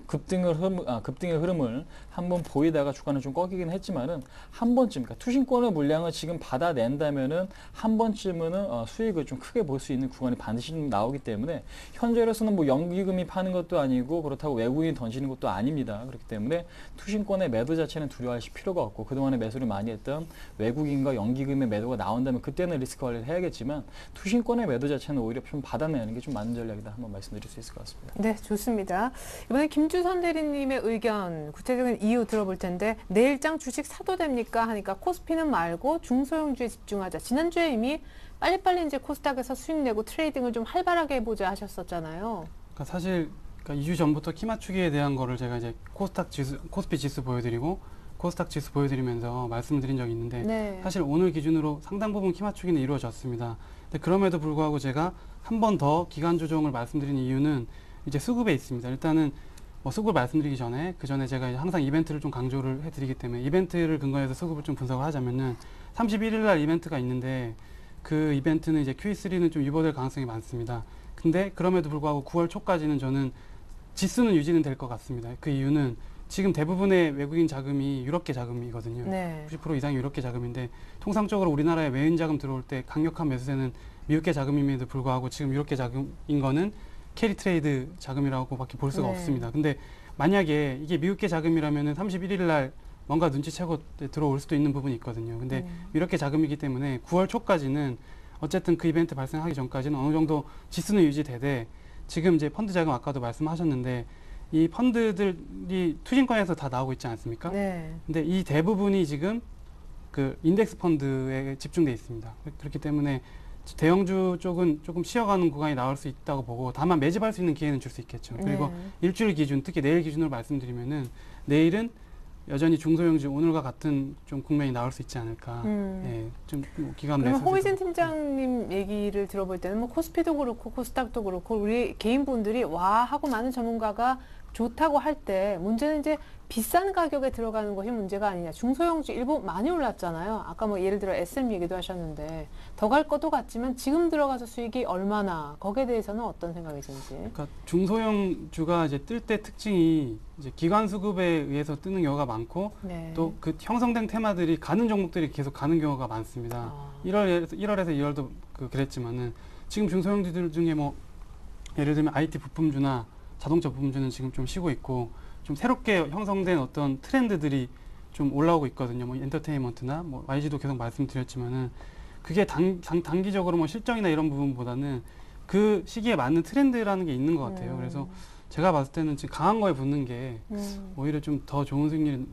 Speaker 5: 급등의 흐름을 한번 보이다가 주가는 좀 꺾이긴 했지만은 한 번쯤, 그러니까 투신권의 물량을 지금 받아낸다면은 한 번쯤은 수익을 좀 크게 볼 수 있는 구간이 반드시 좀 나오기 때문에 현재로서는 뭐 연기금이 파는 것도 아니고 그렇다고 외국인이 던지는 것도 아닙니다. 그렇기 때문에 투신권의 매도 자체는 두려워하실 필요가 없고 그동안에 매수를 많이 했던 외국인과 연기금의 매도가 나온다면 그때는 리스크 관리를 해야겠지만 투신권의 매도 자체는 오히려 좀 받아내는 게 좀 맞는 전략이다 한번 말씀드릴 수 있을 것 같습니다.
Speaker 1: 네, 좋습니다. 이번에 김주선 대리님의 의견, 구체적인 이유 들어볼 텐데 내일장 주식 사도 됩니까? 하니까 코스피는 말고 중소형주에 집중하자. 지난주에 이미 빨리빨리 이제 코스닥에서 수익 내고 트레이딩을 좀 활발하게 해보자 하셨었잖아요.
Speaker 6: 그러니까 사실 2주 전부터 키 맞추기에 대한 거를 제가 이제 코스피 지수 보여드리고 코스닥 지수 보여드리면서 말씀드린 적이 있는데
Speaker 1: 네.
Speaker 6: 사실 오늘 기준으로 상당 부분 키 맞추기는 이루어졌습니다. 근데 그럼에도 불구하고 제가 한 번 더 기간 조정을 말씀드린 이유는 이제 수급에 있습니다. 일단은 수급을 말씀드리기 전에 그 전에 제가 이제 항상 이벤트를 좀 강조를 해드리기 때문에 이벤트를 근거해서 수급을 좀 분석을 하자면은 31일 날 이벤트가 있는데 그 이벤트는 이제 Q3는 좀 유보될 가능성이 많습니다. 근데 그럼에도 불구하고 9월 초까지는 저는 지수는 유지는 될 것 같습니다. 그 이유는 지금 대부분의 외국인 자금이 유럽계 자금이거든요.
Speaker 1: 네.
Speaker 6: 90% 이상이 유럽계 자금인데 통상적으로 우리나라에 외인 자금 들어올 때 강력한 매수세는 미국계 자금임에도 불구하고 지금 유럽계 자금인 거는 캐리 트레이드 자금이라고밖에 볼 수가
Speaker 1: 네.
Speaker 6: 없습니다. 근데 만약에 이게 미국계 자금이라면은 31일 날 뭔가 눈치채고 들어올 수도 있는 부분이 있거든요. 근데 유럽계 자금이기 때문에 9월 초까지는 어쨌든 그 이벤트 발생하기 전까지는 어느 정도 지수는 유지되되 지금 이제 펀드 자금 아까도 말씀하셨는데 이 펀드들이 투신권에서 다 나오고 있지 않습니까?
Speaker 1: 네.
Speaker 6: 근데 이 대부분이 지금 그 인덱스 펀드에 집중돼 있습니다. 그렇기 때문에 대형주 쪽은 조금 쉬어가는 구간이 나올 수 있다고 보고 다만 매집할 수 있는 기회는 줄 수 있겠죠. 그리고
Speaker 1: 네.
Speaker 6: 일주일 기준, 특히 내일 기준으로 말씀드리면은 내일은 여전히 중소형주 오늘과 같은 좀 국면이 나올 수 있지 않을까. 예, 좀 기간
Speaker 1: 그러면
Speaker 6: 매수.
Speaker 1: 홍의진 팀장님 얘기를 들어볼 때는 뭐 코스피도 그렇고 코스닥도 그렇고 우리 개인분들이 와 하고 많은 전문가가 좋다고 할 때 문제는 이제 비싼 가격에 들어가는 것이 문제가 아니냐. 중소형주 일부 많이 올랐잖아요. 아까 뭐 예를 들어 SM 얘기도 하셨는데 더 갈 것도 같지만 지금 들어가서 수익이 얼마나 거기에 대해서는 어떤 생각이신지.
Speaker 6: 그러니까 중소형주가 이제 뜰 때 특징이 이제 기관 수급에 의해서 뜨는 경우가 많고
Speaker 1: 네.
Speaker 6: 또 그 형성된 테마들이 가는 종목들이 계속 가는 경우가 많습니다. 1월에서 2월도 그랬지만은 지금 중소형주들 중에 뭐 예를 들면 IT 부품주나 자동차 부품주는 지금 좀 쉬고 있고 좀 새롭게 형성된 어떤 트렌드들이 좀 올라오고 있거든요. 뭐 엔터테인먼트나 뭐 YG도 계속 말씀드렸지만은 그게 단기적으로 뭐 실적이나 이런 부분보다는 그 시기에 맞는 트렌드라는 게 있는 것 같아요. 그래서 제가 봤을 때는 지금 강한 거에 붙는 게 오히려 좀 더 좋은 수익률이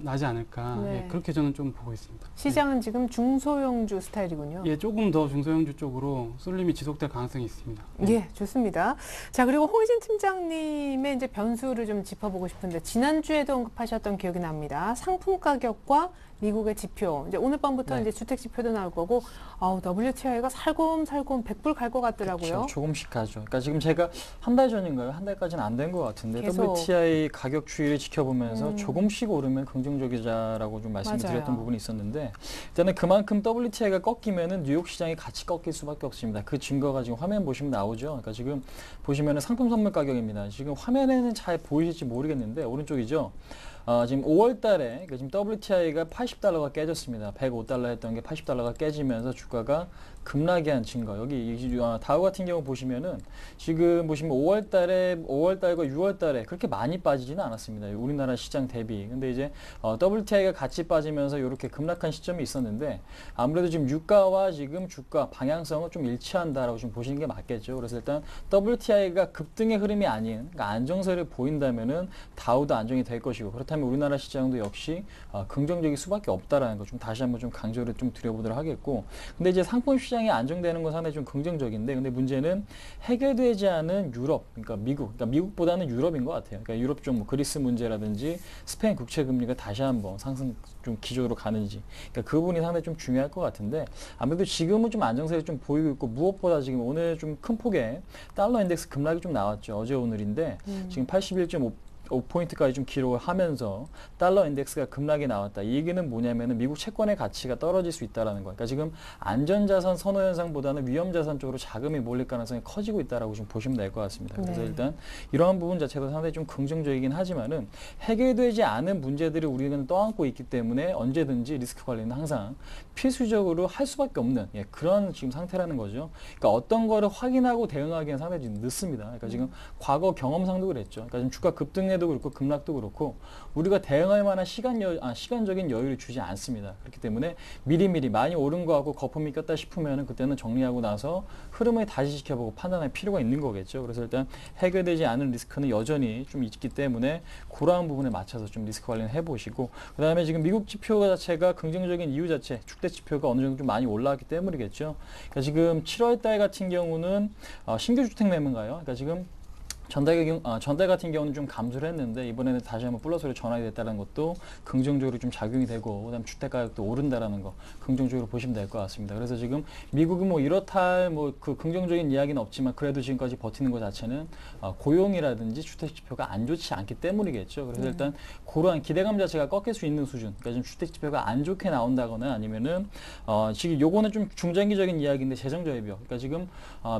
Speaker 6: 나지 않을까.
Speaker 1: 네.
Speaker 6: 예, 그렇게 저는 좀 보고 있습니다.
Speaker 1: 시장은 지금 중소형주 스타일이군요.
Speaker 6: 예, 조금 더 중소형주 쪽으로 쏠림이 지속될 가능성이 있습니다.
Speaker 1: 예, 좋습니다. 자, 그리고 홍의진 팀장님의 이제 변수를 좀 짚어보고 싶은데 지난주에도 언급하셨던 기억이 납니다. 상품 가격과 미국의 지표. 이제 오늘 밤부터
Speaker 5: 네.
Speaker 1: 이제 주택 지표도 나올 거고, WTI가 살곰살곰 100불 갈 것 같더라고요.
Speaker 5: 그렇죠. 조금씩 가죠. 그러니까 지금 제가 한 달 전인가요? 한 달까지는 안 된 것 같은데
Speaker 1: 계속.
Speaker 5: WTI 가격 추이를 지켜보면서 조금씩 오르면 긍정적이자라고 좀 말씀을
Speaker 1: 맞아요.
Speaker 5: 드렸던 부분이 있었는데 일단은 그만큼 WTI가 꺾이면은 뉴욕 시장이 같이 꺾일 수밖에 없습니다. 그 증거가 지금 화면 보시면 나오죠. 그러니까 지금 보시면은 상품 선물 가격입니다. 지금 화면에는 잘 보이실지 모르겠는데 오른쪽이죠. 지금 5월 달에 지금 WTI가 80달러가 깨졌습니다. 105달러 했던 게 80달러가 깨지면서 주가가 급락이 한 증거. 여기 다우 같은 경우 보시면은 지금 보시면 5월 달과 6월 달에 그렇게 많이 빠지지는 않았습니다. 우리나라 시장 대비. 근데 이제 WTI가 같이 빠지면서 이렇게 급락한 시점이 있었는데 아무래도 지금 유가와 지금 주가 방향성은 좀 일치한다라고 좀 보시는 게 맞겠죠. 그래서 일단 WTI가 급등의 흐름이 아닌 그러니까 안정세를 보인다면은 다우도 안정이 될 것이고 그렇다면 우리나라 시장도 역시 긍정적일 수밖에 없다라는 거 좀 다시 한번 좀 강조를 좀 드려보도록 하겠고 근데 이제 상품 시장이 안정되는 건 상당히 좀 긍정적인데 근데 문제는 해결되지 않은 유럽 그러니까 미국보다는 유럽인 것 같아요. 그러니까 유럽 쪽 뭐 그리스 문제라든지 스페인 국채 금리가 다시 한번 상승 좀 기조로 가는지 그러니까 그 부분이 상당히 좀 중요할 것 같은데 아무래도 지금은 좀 안정세를 좀 보이고 있고 무엇보다 지금 오늘 좀 큰 폭의 달러 인덱스 급락이 좀 나왔죠. 어제 오늘인데 지금 81.5포인트까지 좀 기록을 하면서 달러 인덱스가 급락이 나왔다. 이 얘기는 뭐냐면은 미국 채권의 가치가 떨어질 수 있다라는 거예요. 그러니까 지금 안전자산 선호 현상보다는 위험자산 쪽으로 자금이 몰릴 가능성이 커지고 있다라고 좀 보시면 될 것 같습니다. 그래서
Speaker 1: 네.
Speaker 5: 일단 이러한 부분 자체도 상당히 좀 긍정적이긴 하지만은 해결되지 않은 문제들을 우리는 떠안고 있기 때문에 언제든지 리스크 관리는 항상 필수적으로 할 수밖에 없는 그런 지금 상태라는 거죠. 그러니까 어떤 거를 확인하고 대응하기는 상당히 좀 늦습니다. 그러니까 지금 과거 경험상도 그랬죠. 그러니까 지금 주가 급등에도 그렇고 급락도 그렇고 우리가 대응할 만한 시간적인 여유를 주지 않습니다. 그렇기 때문에 미리미리 많이 오른 거하고 거품이 꼈다 싶으면 그때는 정리하고 나서 흐름을 다시 지켜보고 판단할 필요가 있는 거겠죠. 그래서 일단 해결되지 않은 리스크는 여전히 좀 있기 때문에 그러한 부분에 맞춰서 좀 리스크 관리는 해보시고 그 다음에 지금 미국 지표 자체가 긍정적인 이유 자체 축대 지표가 어느 정도 좀 많이 올라왔기 때문이겠죠. 그러니까 지금 7월 달 같은 경우는 신규 주택 매매인가요? 그러니까 지금 전달 같은 경우는 좀 감소를 했는데 이번에는 다시 한번 플러스로 전환이 됐다는 것도 긍정적으로 좀 작용이 되고 그다음 주택 가격도 오른다라는 거 긍정적으로 보시면 될 것 같습니다. 그래서 지금 미국은 뭐 이렇다 할 뭐 그 긍정적인 이야기는 없지만 그래도 지금까지 버티는 것 자체는 고용이라든지 주택 지표가 안 좋지 않기 때문이겠죠. 그래서 일단 그러한 기대감 자체가 꺾일 수 있는 수준. 그러니까 지금 주택 지표가 안 좋게 나온다거나 아니면은 지금 요거는 좀 중장기적인 이야기인데 재정 저해비용. 그러니까 지금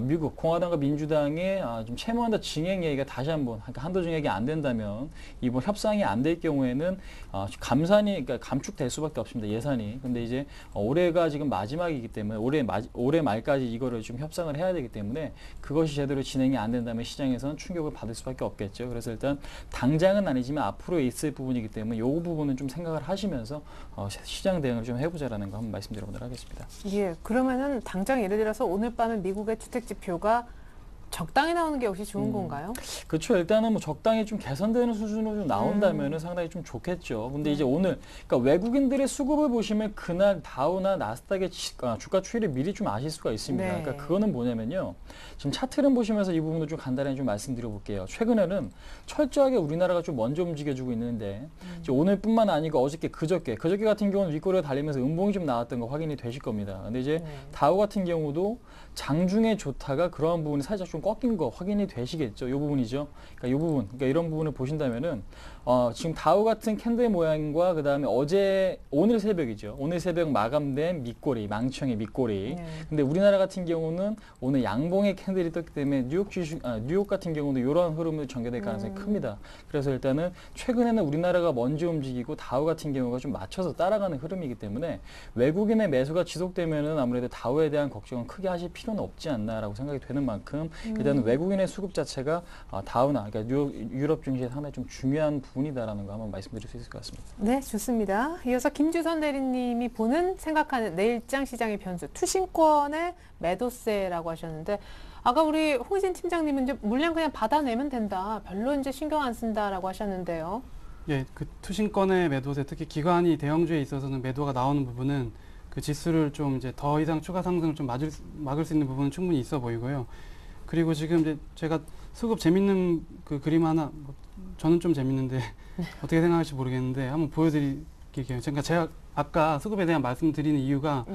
Speaker 5: 미국 공화당과 민주당의 좀 채무한다 증액 얘기가 다시 한번 한도 증액이 안 된다면 이번 협상이 안 될 경우에는 그러니까 감축될 수밖에 없습니다. 예산이. 근데 이제 올해가 지금 마지막이기 때문에 올해 말까지 이거를 좀 협상을 해야 되기 때문에 그것이 제대로 진행이 안 된다면 시장에서는 충격을 받을 수밖에 없겠죠. 그래서 일단 당장은 아니지만 앞으로 있을 부분이기 때문에 이 부분은 좀 생각을 하시면서 시장 대응을 좀 해보자라는 거 한번 말씀드려보도록 하겠습니다.
Speaker 1: 예, 그러면은 당장 예를 들어서 오늘 밤에 미국의 주택 지표가 적당히 나오는 게 역시 좋은 건가요?
Speaker 5: 그렇죠. 일단은 뭐 적당히 좀 개선되는 수준으로 좀 나온다면은 상당히 좀 좋겠죠. 근데 이제 오늘, 그러니까 외국인들의 수급을 보시면 그날 다우나 나스닥의 주가 추이를 미리 좀 아실 수가 있습니다.
Speaker 1: 네.
Speaker 5: 그러니까 그거는 뭐냐면요. 지금 차트를 보시면서 이 부분도 좀 간단히 좀 말씀드려 볼게요. 최근에는 철저하게 우리나라가 좀 먼저 움직여주고 있는데 이제 오늘뿐만 아니고 어저께 그저께 같은 경우는 윗꼬리가 달리면서 음봉이 좀 나왔던 거 확인이 되실 겁니다. 근데 이제 다우 같은 경우도 장중에 좋다가 그러한 부분이 살짝 좀 꺾인 거 확인이 되시겠죠. 이 부분이죠. 그러니까 이 부분, 그러니까 이런 부분을 보신다면은 지금 다우 같은 캔들 모양과 그 다음에 오늘 새벽이죠. 오늘 새벽 마감된 밑꼬리, 망치형의 밑꼬리. 근데 우리나라 같은 경우는 오늘 양봉의 캔들이 떴기 때문에 뉴욕 같은 경우도 이러한 흐름을 전개될 가능성이 큽니다. 그래서 일단은 최근에는 우리나라가 먼저 움직이고 다우 같은 경우가 좀 맞춰서 따라가는 흐름이기 때문에 외국인의 매수가 지속되면은 아무래도 다우에 대한 걱정은 크게 하실 필요는 없지 않나라고 생각이 되는 만큼 일단은 외국인의 수급 자체가 다우나 그러니까 유럽 증시에 상당히 좀 중요한 부분이다라는 거 한번 말씀드릴 수 있을 것 같습니다.
Speaker 1: 네, 좋습니다. 이어서 김주선 대리님이 생각하는 내일장 시장의 변수, 투신권의 매도세라고 하셨는데 아까 우리 홍희진 팀장님은 이제 물량 그냥 받아내면 된다. 별로 이제 신경 안 쓴다라고 하셨는데요.
Speaker 6: 예, 그 투신권의 매도세, 특히 기관이 대형주에 있어서는 매도가 나오는 부분은 그 지수를 좀 이제 더 이상 추가 상승을 좀 막을 수 있는 부분은 충분히 있어 보이고요. 그리고 지금 이제 제가 수급 재밌는 그 그림 하나, 저는 좀 재밌는데 어떻게 생각할지 모르겠는데 한번 보여드릴게요. 제가 아까 수급에 대한 말씀드리는 이유가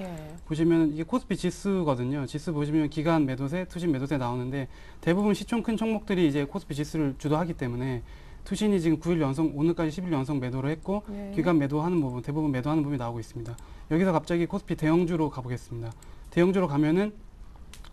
Speaker 6: 보시면 이게 코스피 지수거든요. 지수 보시면 기간 매도세, 투신 매도세 나오는데 대부분 시총 큰 종목들이 이제 코스피 지수를 주도하기 때문에 투신이 지금 9일 연속, 오늘까지 10일 연속 매도를 했고 기간 매도하는 부분, 대부분 매도하는 부분이 나오고 있습니다. 여기서 갑자기 코스피 대형주로 가보겠습니다. 대형주로 가면은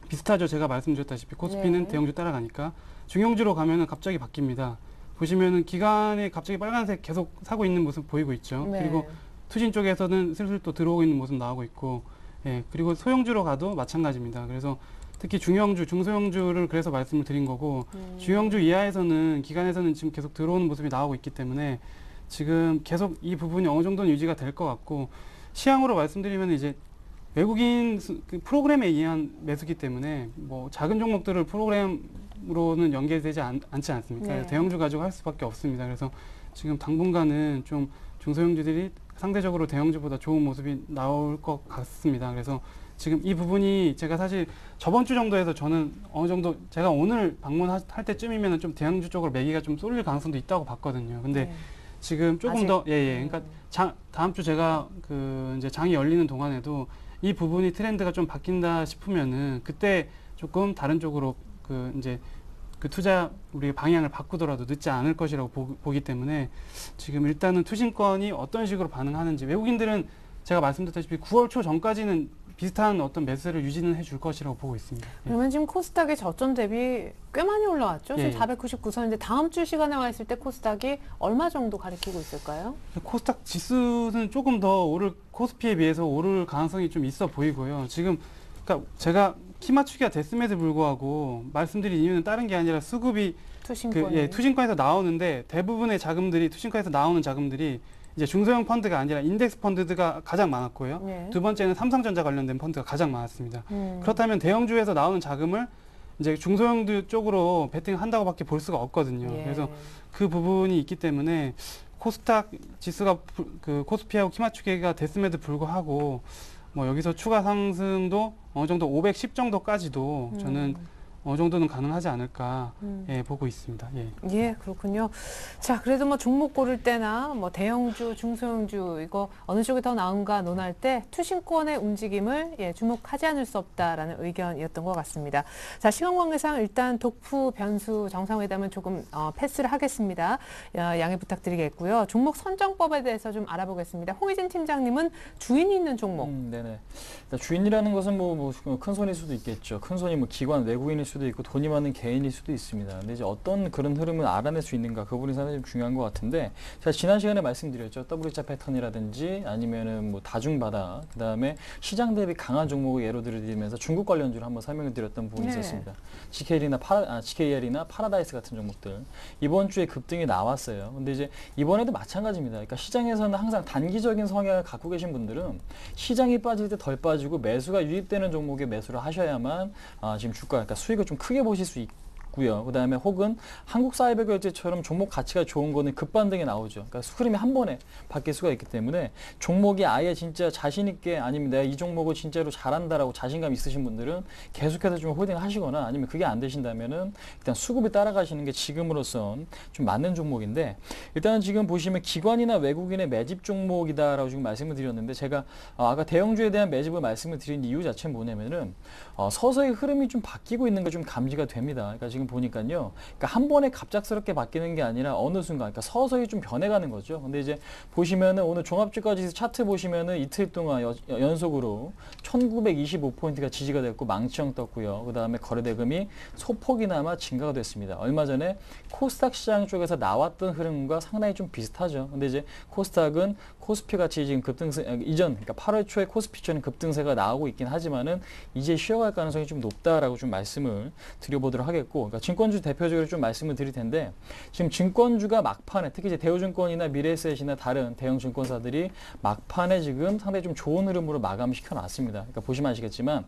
Speaker 6: 비슷하죠. 제가 말씀드렸다시피 코스피는 대형주 따라가니까 중형주로 가면은 갑자기 바뀝니다. 보시면은 기관에 갑자기 빨간색 계속 사고 있는 모습 보이고 있죠.
Speaker 1: 네.
Speaker 6: 그리고 투신 쪽에서는 슬슬 또 들어오고 있는 모습 나오고 있고, 예, 그리고 소형주로 가도 마찬가지입니다. 그래서 특히 중형주, 중소형주를 그래서 말씀을 드린 거고, 중형주 이하에서는 기관에서는 지금 계속 들어오는 모습이 나오고 있기 때문에 지금 계속 이 부분이 어느 정도는 유지가 될 것 같고, 시향으로 말씀드리면 이제 외국인 그 프로그램에 의한 매수기 때문에 뭐 작은 종목들을 프로그램으로는 연계되지 않지 않습니까?
Speaker 1: 네.
Speaker 6: 그래서 대형주 가지고 할 수밖에 없습니다. 그래서 지금 당분간은 좀 중소형주들이 상대적으로 대형주보다 좋은 모습이 나올 것 같습니다. 그래서 지금 이 부분이 제가 사실 저번 주 정도에서 저는 어느 정도 제가 오늘 방문할 때쯤이면 좀 대형주 쪽으로 매기가 좀 쏠릴 가능성도 있다고 봤거든요. 근데
Speaker 1: 네.
Speaker 6: 지금 조금
Speaker 1: 아직?
Speaker 6: 더, 그러니까 다음 주 제가 그 이제 장이 열리는 동안에도 이 부분이 트렌드가 좀 바뀐다 싶으면은 그때 조금 다른 쪽으로 그 이제 그 투자 우리 방향을 바꾸더라도 늦지 않을 것이라고 보기 때문에 지금 일단은 투신권이 어떤 식으로 반응하는지 외국인들은 제가 말씀드렸다시피 9월 초 전까지는 비슷한 어떤 매수를 유지는 해줄 것이라고 보고 있습니다.
Speaker 1: 그러면 지금 코스닥의 저점 대비 꽤 많이 올라왔죠? 지금
Speaker 6: 예.
Speaker 1: 499선인데 다음 주 시간에 와 있을 때 코스닥이 얼마 정도 가리키고 있을까요?
Speaker 6: 코스닥 지수는 조금 더 오를 코스피에 비해서 오를 가능성이 좀 있어 보이고요. 지금 그러니까 제가 키 맞추기가 됐음에도 불구하고 말씀드린 이유는 다른 게 아니라 수급이
Speaker 1: 투신권이.
Speaker 6: 투신권에서 나오는데 대부분의 자금들이 투신권에서 나오는 자금들이 이제 중소형 펀드가 아니라 인덱스 펀드가 가장 많았고요.
Speaker 1: 네.
Speaker 6: 두 번째는 삼성전자 관련된 펀드가 가장 많았습니다.
Speaker 1: 음.
Speaker 6: 그렇다면 대형주에서 나오는 자금을 이제 중소형주 쪽으로 베팅한다고밖에 볼 수가 없거든요.
Speaker 1: 예.
Speaker 6: 그래서 그 부분이 있기 때문에 코스닥 지수가 그 코스피하고 키 맞추기가 됐음에도 불구하고 뭐 여기서 추가 상승도 어느 정도 510 정도까지도 저는 어느 정도는 가능하지 않을까 보고 있습니다. 예.
Speaker 1: 예, 그렇군요. 자, 그래도 뭐 종목 고를 때나 뭐 대형주, 중소형주 이거 어느 쪽이 더 나은가 논할 때 투신권의 움직임을 주목하지 않을 수 없다라는 의견이었던 것 같습니다. 자, 시간 관계상 일단 독후 변수 정상회담은 조금 패스를 하겠습니다. 양해 부탁드리겠고요. 종목 선정법에 대해서 좀 알아보겠습니다. 홍희진 팀장님은 주인이 있는 종목.
Speaker 5: 네네. 주인이라는 것은 뭐 큰 손일 수도 있겠죠. 큰 손이 뭐 기관, 외국인일 수도 있고 돈이 많은 개인일 수도 있습니다. 근데 이제 어떤 그런 흐름을 알아낼 수 있는가 그 부분이 상당히 좀 중요한 것 같은데 제가 지난 시간에 말씀드렸죠. W자 패턴이라든지 아니면은 뭐 다중바다 그다음에 시장 대비 강한 종목을 예로 들어드리면서 중국 관련주를 한번 설명을 드렸던 부분이
Speaker 1: 네.
Speaker 5: 있었습니다. GKL이나 파라다이스 같은 종목들 이번 주에 급등이 나왔어요. 근데 이제 이번에도 마찬가지입니다. 그러니까 시장에서는 항상 단기적인 성향을 갖고 계신 분들은 시장이 빠질 때 덜 빠지고 매수가 유입되는 종목에 매수를 하셔야만 지금 주가 그러니까 수익을 좀 크게 보실 수 있고요. 그다음에 혹은 한국사이버결제처럼 종목 가치가 좋은 거는 급반등이 나오죠. 그러니까 흐름이 한 번에 바뀔 수가 있기 때문에 종목이 아예 진짜 자신 있게 아니면 내가 이 종목을 진짜로 잘한다라고 자신감 있으신 분들은 계속해서 좀 홀딩 하시거나 아니면 그게 안 되신다면은 일단 수급이 따라가시는 게 지금으로선 좀 맞는 종목인데 일단은 지금 보시면 기관이나 외국인의 매집 종목이다라고 지금 말씀을 드렸는데 제가 아까 대형주에 대한 매집을 말씀을 드린 이유 자체는 뭐냐면은 서서히 흐름이 좀 바뀌고 있는 게 좀 감지가 됩니다. 그러니까 지금 보니까요. 그러니까 한 번에 갑작스럽게 바뀌는 게 아니라 어느 순간, 그러니까 서서히 좀 변해가는 거죠. 근데 이제 보시면은 오늘 종합주가지수 차트 보시면은 이틀 동안 연속으로 1925포인트가 지지가 됐고 망치형 떴고요. 그 다음에 거래대금이 소폭이나마 증가가 됐습니다. 얼마 전에 코스닥 시장 쪽에서 나왔던 흐름과 상당히 좀 비슷하죠. 근데 이제 코스닥은 코스피 같이 지금 급등세, 이전, 그러니까 8월 초에 코스피처럼 급등세가 나오고 있긴 하지만은 이제 쉬어갈 가능성이 좀 높다라고 좀 말씀을 드려보도록 하겠고, 그러니까 증권주 대표적으로 좀 말씀을 드릴 텐데, 지금 증권주가 막판에, 특히 이제 대우증권이나 미래에셋이나 다른 대형 증권사들이 막판에 지금 상당히 좀 좋은 흐름으로 마감시켜 놨습니다. 그러니까 보시면 아시겠지만,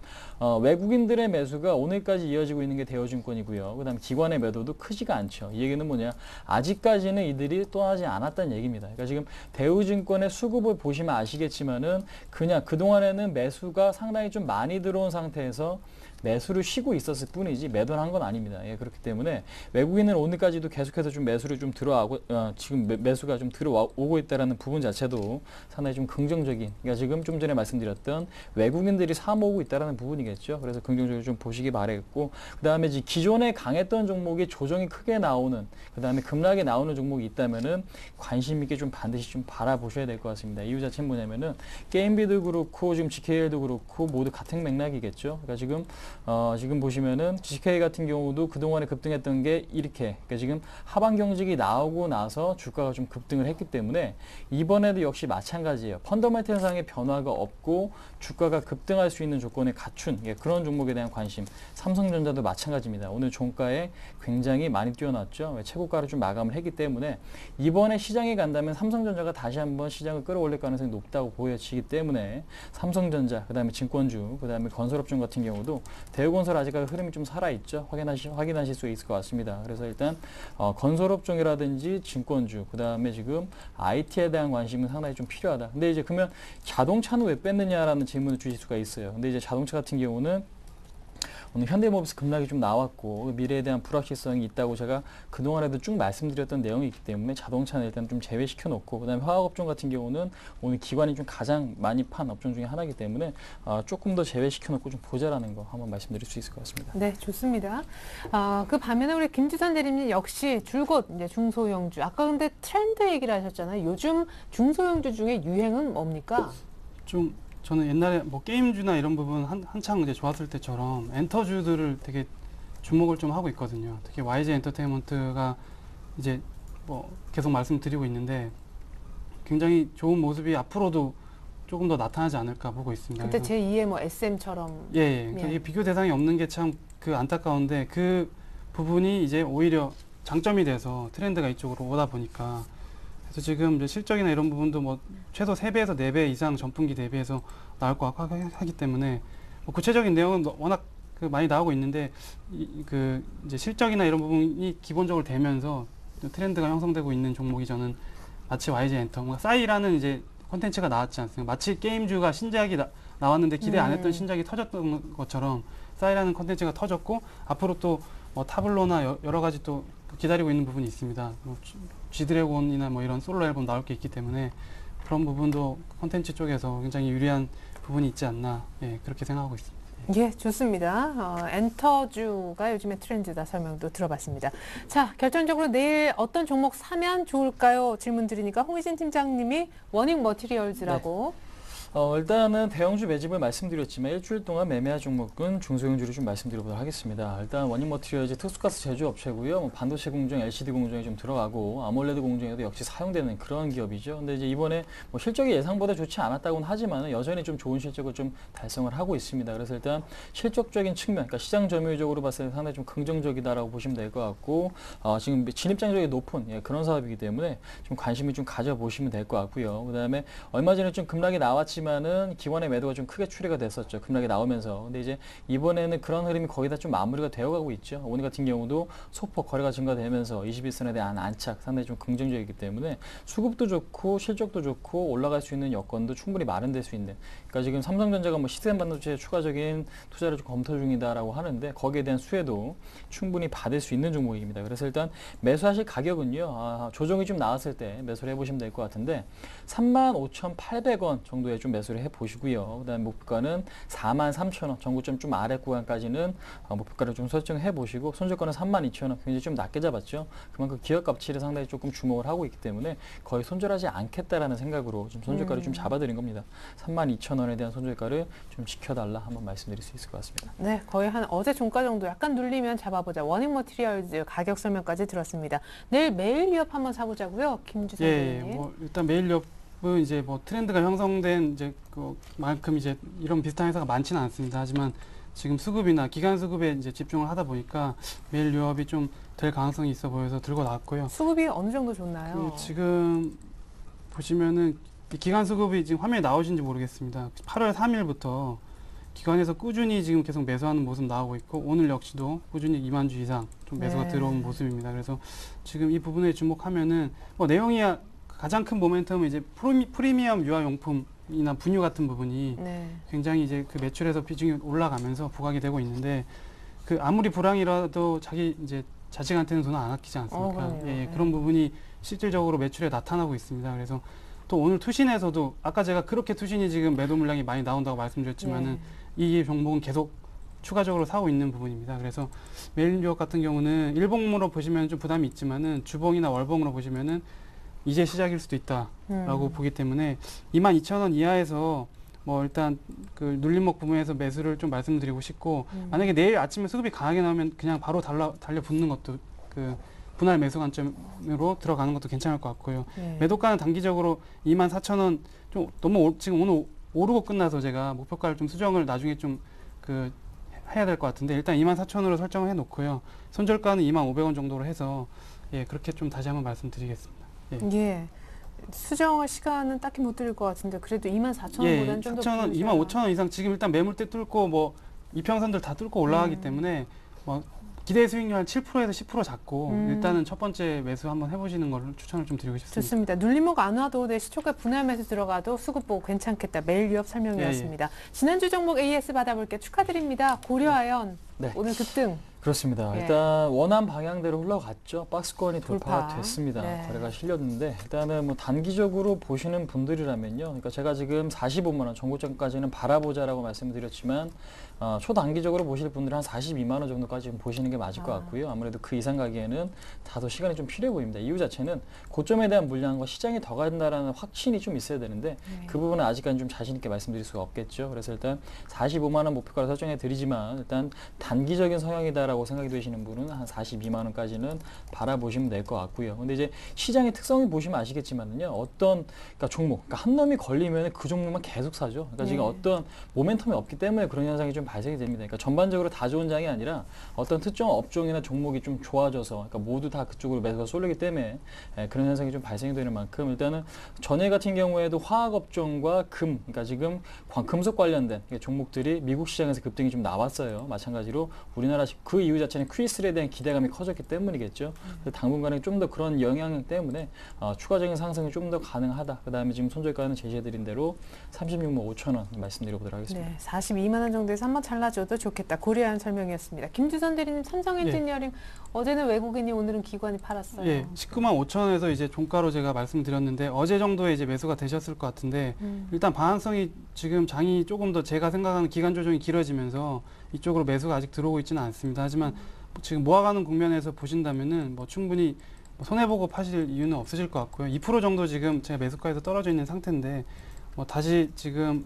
Speaker 5: 외국인들의 매수가 오늘까지 이어지고 있는 게 대우증권이고요. 그 다음에 기관의 매도도 크지가 않죠. 이 얘기는 뭐냐, 아직까지는 이들이 떠나지 않았다는 얘기입니다. 그러니까 지금 대우증권의 수급을 보시면 아시겠지만은 그냥 그동안에는 매수가 상당히 좀 많이 들어온 상태에서 매수를 쉬고 있었을 뿐이지 매도를 한 건 아닙니다. 예, 그렇기 때문에 외국인은 오늘까지도 계속해서 좀 매수를 좀 들어오고 지금 매수가 좀 들어오고 있다라는 부분 자체도 상당히 좀 긍정적인, 그러니까 지금 좀 전에 말씀드렸던 외국인들이 사 모으고 있다라는 부분이겠죠. 그래서 긍정적으로 좀 보시기 바라겠고, 그 다음에 기존에 강했던 종목이 조정이 크게 나오는, 그 다음에 급락이 나오는 종목이 있다면은 관심 있게 좀 반드시 좀 바라보셔야 될 것 같습니다. 이유 자체는 뭐냐면은 게임비도 그렇고 지금 GKL도 그렇고 모두 같은 맥락이겠죠. 그러니까 지금 지금 보시면은 GK 같은 경우도 그동안에 급등했던 게 이렇게, 그러니까 지금 하방 경직이 나오고 나서 주가가 좀 급등을 했기 때문에 이번에도 역시 마찬가지예요. 펀더멘털상의 변화가 없고 주가가 급등할 수 있는 조건에 갖춘 그런 종목에 대한 관심. 삼성전자도 마찬가지입니다. 오늘 종가에 굉장히 많이 뛰어났죠. 최고가를 좀 마감을 했기 때문에 이번에 시장에 간다면 삼성전자가 다시 한번 시장을 끌어올릴 가능성이 높다고 보여지기 때문에 삼성전자, 그다음에 증권주, 그다음에 건설업종 같은 경우도 대우건설 아직까지 흐름이 좀 살아있죠. 확인하실 수 있을 것 같습니다. 그래서 일단 건설업종이라든지 증권주, 그다음에 지금 IT에 대한 관심은 상당히 좀 필요하다. 근데 이제 그러면 자동차는 왜 뺐느냐라는 질문을 주실 수가 있어요. 근데 이제 자동차 같은 경우는 오늘 현대모비스 급락이 좀 나왔고 미래에 대한 불확실성이 있다고 제가 그동안에도 쭉 말씀드렸던 내용이 있기 때문에 자동차는 일단 좀 제외시켜 놓고, 그다음에 화학업종 같은 경우는 오늘 기관이 좀 가장 많이 판 업종 중에 하나이기 때문에 조금 더 제외시켜 놓고 좀 보자라는 거 한번 말씀드릴 수 있을 것 같습니다.
Speaker 1: 네, 좋습니다. 그 반면에 우리 김주선 대리님 역시 줄곧 이제 중소형주. 아까 근데 트렌드 얘기를 하셨잖아요. 요즘 중소형주 중에 유행은 뭡니까?
Speaker 6: 좀 저는 옛날에 뭐 게임주나 이런 부분 한창 이제 좋았을 때처럼 엔터주들을 되게 주목을 좀 하고 있거든요. 특히 YG 엔터테인먼트가 이제 뭐 계속 말씀드리고 있는데 굉장히 좋은 모습이 앞으로도 조금 더 나타나지 않을까 보고 있습니다.
Speaker 1: 그때 제2의 뭐 SM처럼.
Speaker 6: 예. 그러니까 이게 비교 대상이 없는 게 참 그 안타까운데 그 부분이 이제 오히려 장점이 돼서 트렌드가 이쪽으로 오다 보니까 그래서 지금 이제 실적이나 이런 부분도 뭐 최소 3배에서 4배 이상 전분기 대비해서 나올 것 같고 하기 때문에 뭐 구체적인 내용은 워낙 많이 나오고 있는데 그 이제 실적이나 이런 부분이 기본적으로 되면서 트렌드가 형성되고 있는 종목이 저는 마치 YG 엔터, 뭔가 싸이라는 이제 콘텐츠가 나왔지 않습니까? 마치 게임주가 신작이 나왔는데 기대 안 했던 신작이 터졌던 것처럼 싸이라는 콘텐츠가 터졌고 앞으로 또 뭐 타블로나 여러 가지 또 기다리고 있는 부분이 있습니다. 뭐 G드래곤이나 뭐 이런 솔로 앨범 나올 게 있기 때문에 그런 부분도 콘텐츠 쪽에서 굉장히 유리한 부분이 있지 않나, 그렇게 생각하고 있습니다.
Speaker 1: 예, 좋습니다. 엔터주가 요즘의 트렌드다 설명도 들어봤습니다. 자, 결정적으로 내일 어떤 종목 사면 좋을까요? 질문 드리니까 홍희진 팀장님이 워닝 머티리얼즈라고.
Speaker 5: 일단은 대형주 매집을 말씀드렸지만 일주일 동안 매매할 종목은 중소형주를 좀 말씀드려보도록 하겠습니다. 일단 원인 머티리얼즈 특수가스 제조업체고요. 뭐 반도체 공정, LCD 공정에 좀 들어가고 아몰레드 공정에도 역시 사용되는 그런 기업이죠. 근데 이제 이번에 뭐 실적이 예상보다 좋지 않았다고는 하지만 여전히 좀 좋은 실적을 좀 달성을 하고 있습니다. 그래서 일단 실적적인 측면, 그러니까 시장 점유율적으로 봤을 때 상당히 좀 긍정적이다라고 보시면 될 것 같고 지금 진입장벽이 높은 그런 사업이기 때문에 좀 관심을 좀 가져보시면 될 것 같고요. 그다음에 얼마 전에 좀 급락이 나왔지만은 기관의 매도가 좀 크게 추리가 됐었죠. 급락이 나오면서. 근데 이제 이번에는 그런 흐름이 거의 다 좀 마무리가 되어가고 있죠. 오늘 같은 경우도 소폭 거래가 증가되면서 21선에 대한 안착 상당히 좀 긍정적이기 때문에 수급도 좋고 실적도 좋고 올라갈 수 있는 여건도 충분히 마련될 수 있는. 그러니까 지금 삼성전자가 뭐 시스템 반도체에 추가적인 투자를 좀 검토 중이다라고 하는데 거기에 대한 수혜도 충분히 받을 수 있는 종목입니다. 그래서 일단 매수하실 가격은요. 조정이 좀 나왔을 때 매수를 해보시면 될 것 같은데 35,800원 정도에 좀 매수를 해보시고요. 그다음에 목표가는 43,000원, 전고점 좀 아래 구간까지는 목표가를 좀 설정해 보시고 손절가는 32,000원, 굉장히 좀 낮게 잡았죠. 그만큼 기업 가치를 상당히 조금 주목을 하고 있기 때문에 거의 손절하지 않겠다라는 생각으로 좀 손절가를 좀 잡아드린 겁니다. 32,000원에 대한 손절가를 좀 지켜달라 한번 말씀드릴 수 있을 것 같습니다.
Speaker 1: 네, 거의 한 어제 종가 정도 약간 눌리면 잡아보자. 워닝 머티리얼즈 가격 설명까지 들었습니다. 내일 매일 위협 한번 사보자고요, 김주선 대리님.
Speaker 6: 뭐 일단 매일 위협은 이제 뭐 트렌드가 형성된 이제 그만큼 이제 이런 비슷한 회사가 많지는 않습니다. 하지만 지금 수급이나 기간 수급에 이제 집중을 하다 보니까 매일 위협이 좀 될 가능성이 있어 보여서 들고 나왔고요.
Speaker 1: 수급이 어느 정도 좋나요?
Speaker 6: 지금 보시면은 기간 수급이 지금 화면에 나오신지 모르겠습니다. 8월 3일부터 기관에서 꾸준히 지금 계속 매수하는 모습 나오고 있고 오늘 역시도 꾸준히 2만 주 이상 좀 매수가 들어온 모습입니다. 그래서 지금 이 부분에 주목하면은 뭐 내용이 가장 큰 모멘텀은 이제 프리미엄 유아용품이나 분유 같은 부분이 굉장히 이제 그 매출에서 비중이 올라가면서 부각이 되고 있는데 그 아무리 불황이라도 자기 이제 자식한테는 돈을 안 아끼지 않습니까? 그런 부분이 실질적으로 매출에 나타나고 있습니다. 그래서 또 오늘 투신에서도 아까 제가 그렇게 투신이 지금 매도 물량이 많이 나온다고 말씀드렸지만은 이 종목은 계속 추가적으로 사고 있는 부분입니다. 그래서 메일 유업 같은 경우는 일봉으로 보시면 좀 부담이 있지만은 주봉이나 월봉으로 보시면은 이제 시작일 수도 있다라고 보기 때문에 22,000원 이하에서 뭐 일단 그 눌림목 부분에서 매수를 좀 말씀드리고 싶고 만약에 내일 아침에 수급이 강하게 나오면 그냥 바로 달려붙는 것도 그 분할 매수 관점으로 들어가는 것도 괜찮을 것 같고요.
Speaker 1: 네.
Speaker 6: 매도가는 단기적으로 24,000원 좀 너무 지금 오늘 오르고 끝나서 제가 목표가를 좀 수정을 나중에 좀 그 해야 될 것 같은데 일단 24,000원으로 설정을 해놓고요. 손절가는 25,000원 정도로 해서 예 그렇게 좀 다시 한번 말씀드리겠습니다.
Speaker 1: 예. 수정할 시간은 딱히 못 드릴 것 같은데 그래도 24,000원보다는
Speaker 6: 예,
Speaker 1: 좀 더
Speaker 6: 4,000원, 25,000원 이상 지금 일단 매물대 뚫고 뭐 이평선들 다 뚫고 올라가기 때문에 뭐 기대 수익률 한 7%에서 10% 잡고 일단은 첫 번째 매수 한번 해보시는 걸 추천을 좀 드리고 싶습니다.
Speaker 1: 좋습니다. 눌림목 안 와도 내 시초가 분할 매수 들어가도 수급 보고 괜찮겠다. 매일 유업 설명이었습니다. 지난주 종목 AS 받아볼게 축하드립니다. 고려아연
Speaker 5: 네.
Speaker 1: 오늘 급등.
Speaker 5: 그렇습니다.
Speaker 1: 예.
Speaker 5: 일단 원한 방향대로 흘러갔죠. 박스권이 돌파가
Speaker 1: 돌파.
Speaker 5: 됐습니다.
Speaker 1: 네.
Speaker 5: 거래가 실렸는데 일단은 뭐 단기적으로 보시는 분들이라면요. 그러니까 제가 지금 45만 원 정고점까지는 바라보자라고 말씀드렸지만 초단기적으로 보실 분들은 한 42만 원 정도까지 보시는 게 맞을 것 같고요. 아무래도 그 이상 가기에는 다소 시간이 좀 필요해 보입니다. 이유 자체는 고점에 대한 물량과 시장이 더 간다라는 확신이 좀 있어야 되는데 그 부분은 아직까지 좀 자신 있게 말씀드릴 수가 없겠죠. 그래서 일단 45만 원 목표가를 설정해 드리지만 일단 단기적인 성향이다라고 생각이 되시는 분은 한 42만 원까지는 바라보시면 될 것 같고요. 근데 이제 시장의 특성이 보시면 아시겠지만요. 그러니까 종목, 그러니까 한 놈이 걸리면 그 종목만 계속 사죠. 그러니까 지금 어떤 모멘텀이 없기 때문에 그런 현상이 좀 발생이 됩니다. 그러니까 전반적으로 다 좋은 장이 아니라 어떤 특정 업종이나 종목이 좀 좋아져서 그러니까 모두 다 그쪽으로 매수가 쏠리기 때문에 그런 현상이 좀 발생이 되는 만큼 일단은 전일 같은 경우에도 화학 업종과 그러니까 지금 금속 관련된 종목들이 미국 시장에서 급등이 좀 나왔어요. 마찬가지로 우리나라 그 이유 자체는 Q3에 대한 기대감이 커졌기 때문이겠죠. 그래서 당분간에 좀 더 그런 영향 때문에 추가적인 상승이 좀 더 가능하다. 그 다음에 지금 손절가는 제시해드린 대로 36만 5천 원 말씀드려보도록 하겠습니다.
Speaker 1: 네, 42만 원 정도에서 한번 잘라줘도 좋겠다. 고려아연 설명이었습니다. 김주선 대리님 삼성 엔지니어링 어제는 외국인이 오늘은 기관이 팔았어요.
Speaker 6: 예, 19만 5천 원에서 이제 종가로 제가 말씀드렸는데 어제 정도에 이제 매수가 되셨을 것 같은데 일단 방향성이 지금 장이 조금 더 제가 생각하는 기간 조정이 길어지면서 이쪽으로 매수가 아직 들어오고 있지는 않습니다. 하지만 지금 모아가는 국면에서 보신다면은 뭐 충분히 손해보고 파실 이유는 없으실 것 같고요. 2% 정도 지금 제가 매수가에서 떨어져 있는 상태인데 뭐 다시 지금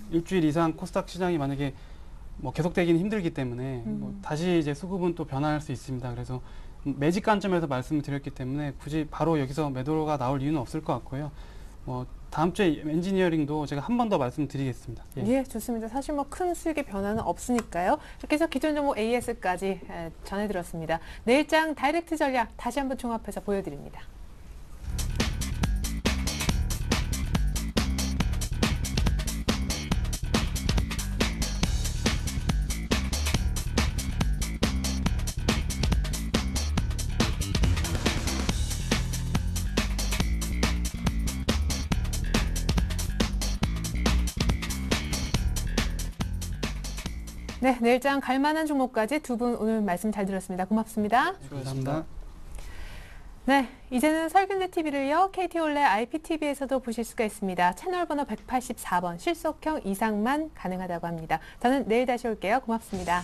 Speaker 6: 일주일 이상 코스닥 시장이 만약에 뭐 계속되기는 힘들기 때문에 뭐 다시 이제 수급은 또 변화할 수 있습니다. 그래서 매직 관점에서 말씀을 드렸기 때문에 굳이 바로 여기서 매도가 나올 이유는 없을 것 같고요. 뭐 다음 주에 엔지니어링도 제가 한 번 더 말씀드리겠습니다.
Speaker 1: 예, 좋습니다. 사실 뭐 큰 수익의 변화는 없으니까요. 이렇게 해서 기존 종목 AS까지 전해드렸습니다. 내일장 다이렉트 전략 다시 한번 종합해서 보여드립니다. 네, 내일장 갈만한 종목까지 두 분 오늘 말씀 잘 들었습니다. 고맙습니다.
Speaker 6: 감사합니다.
Speaker 1: 네, 이제는 설균대 TV를 이어 KT올레 IPTV에서도 보실 수가 있습니다. 채널 번호 184번 실속형 이상만 가능하다고 합니다. 저는 내일 다시 올게요. 고맙습니다.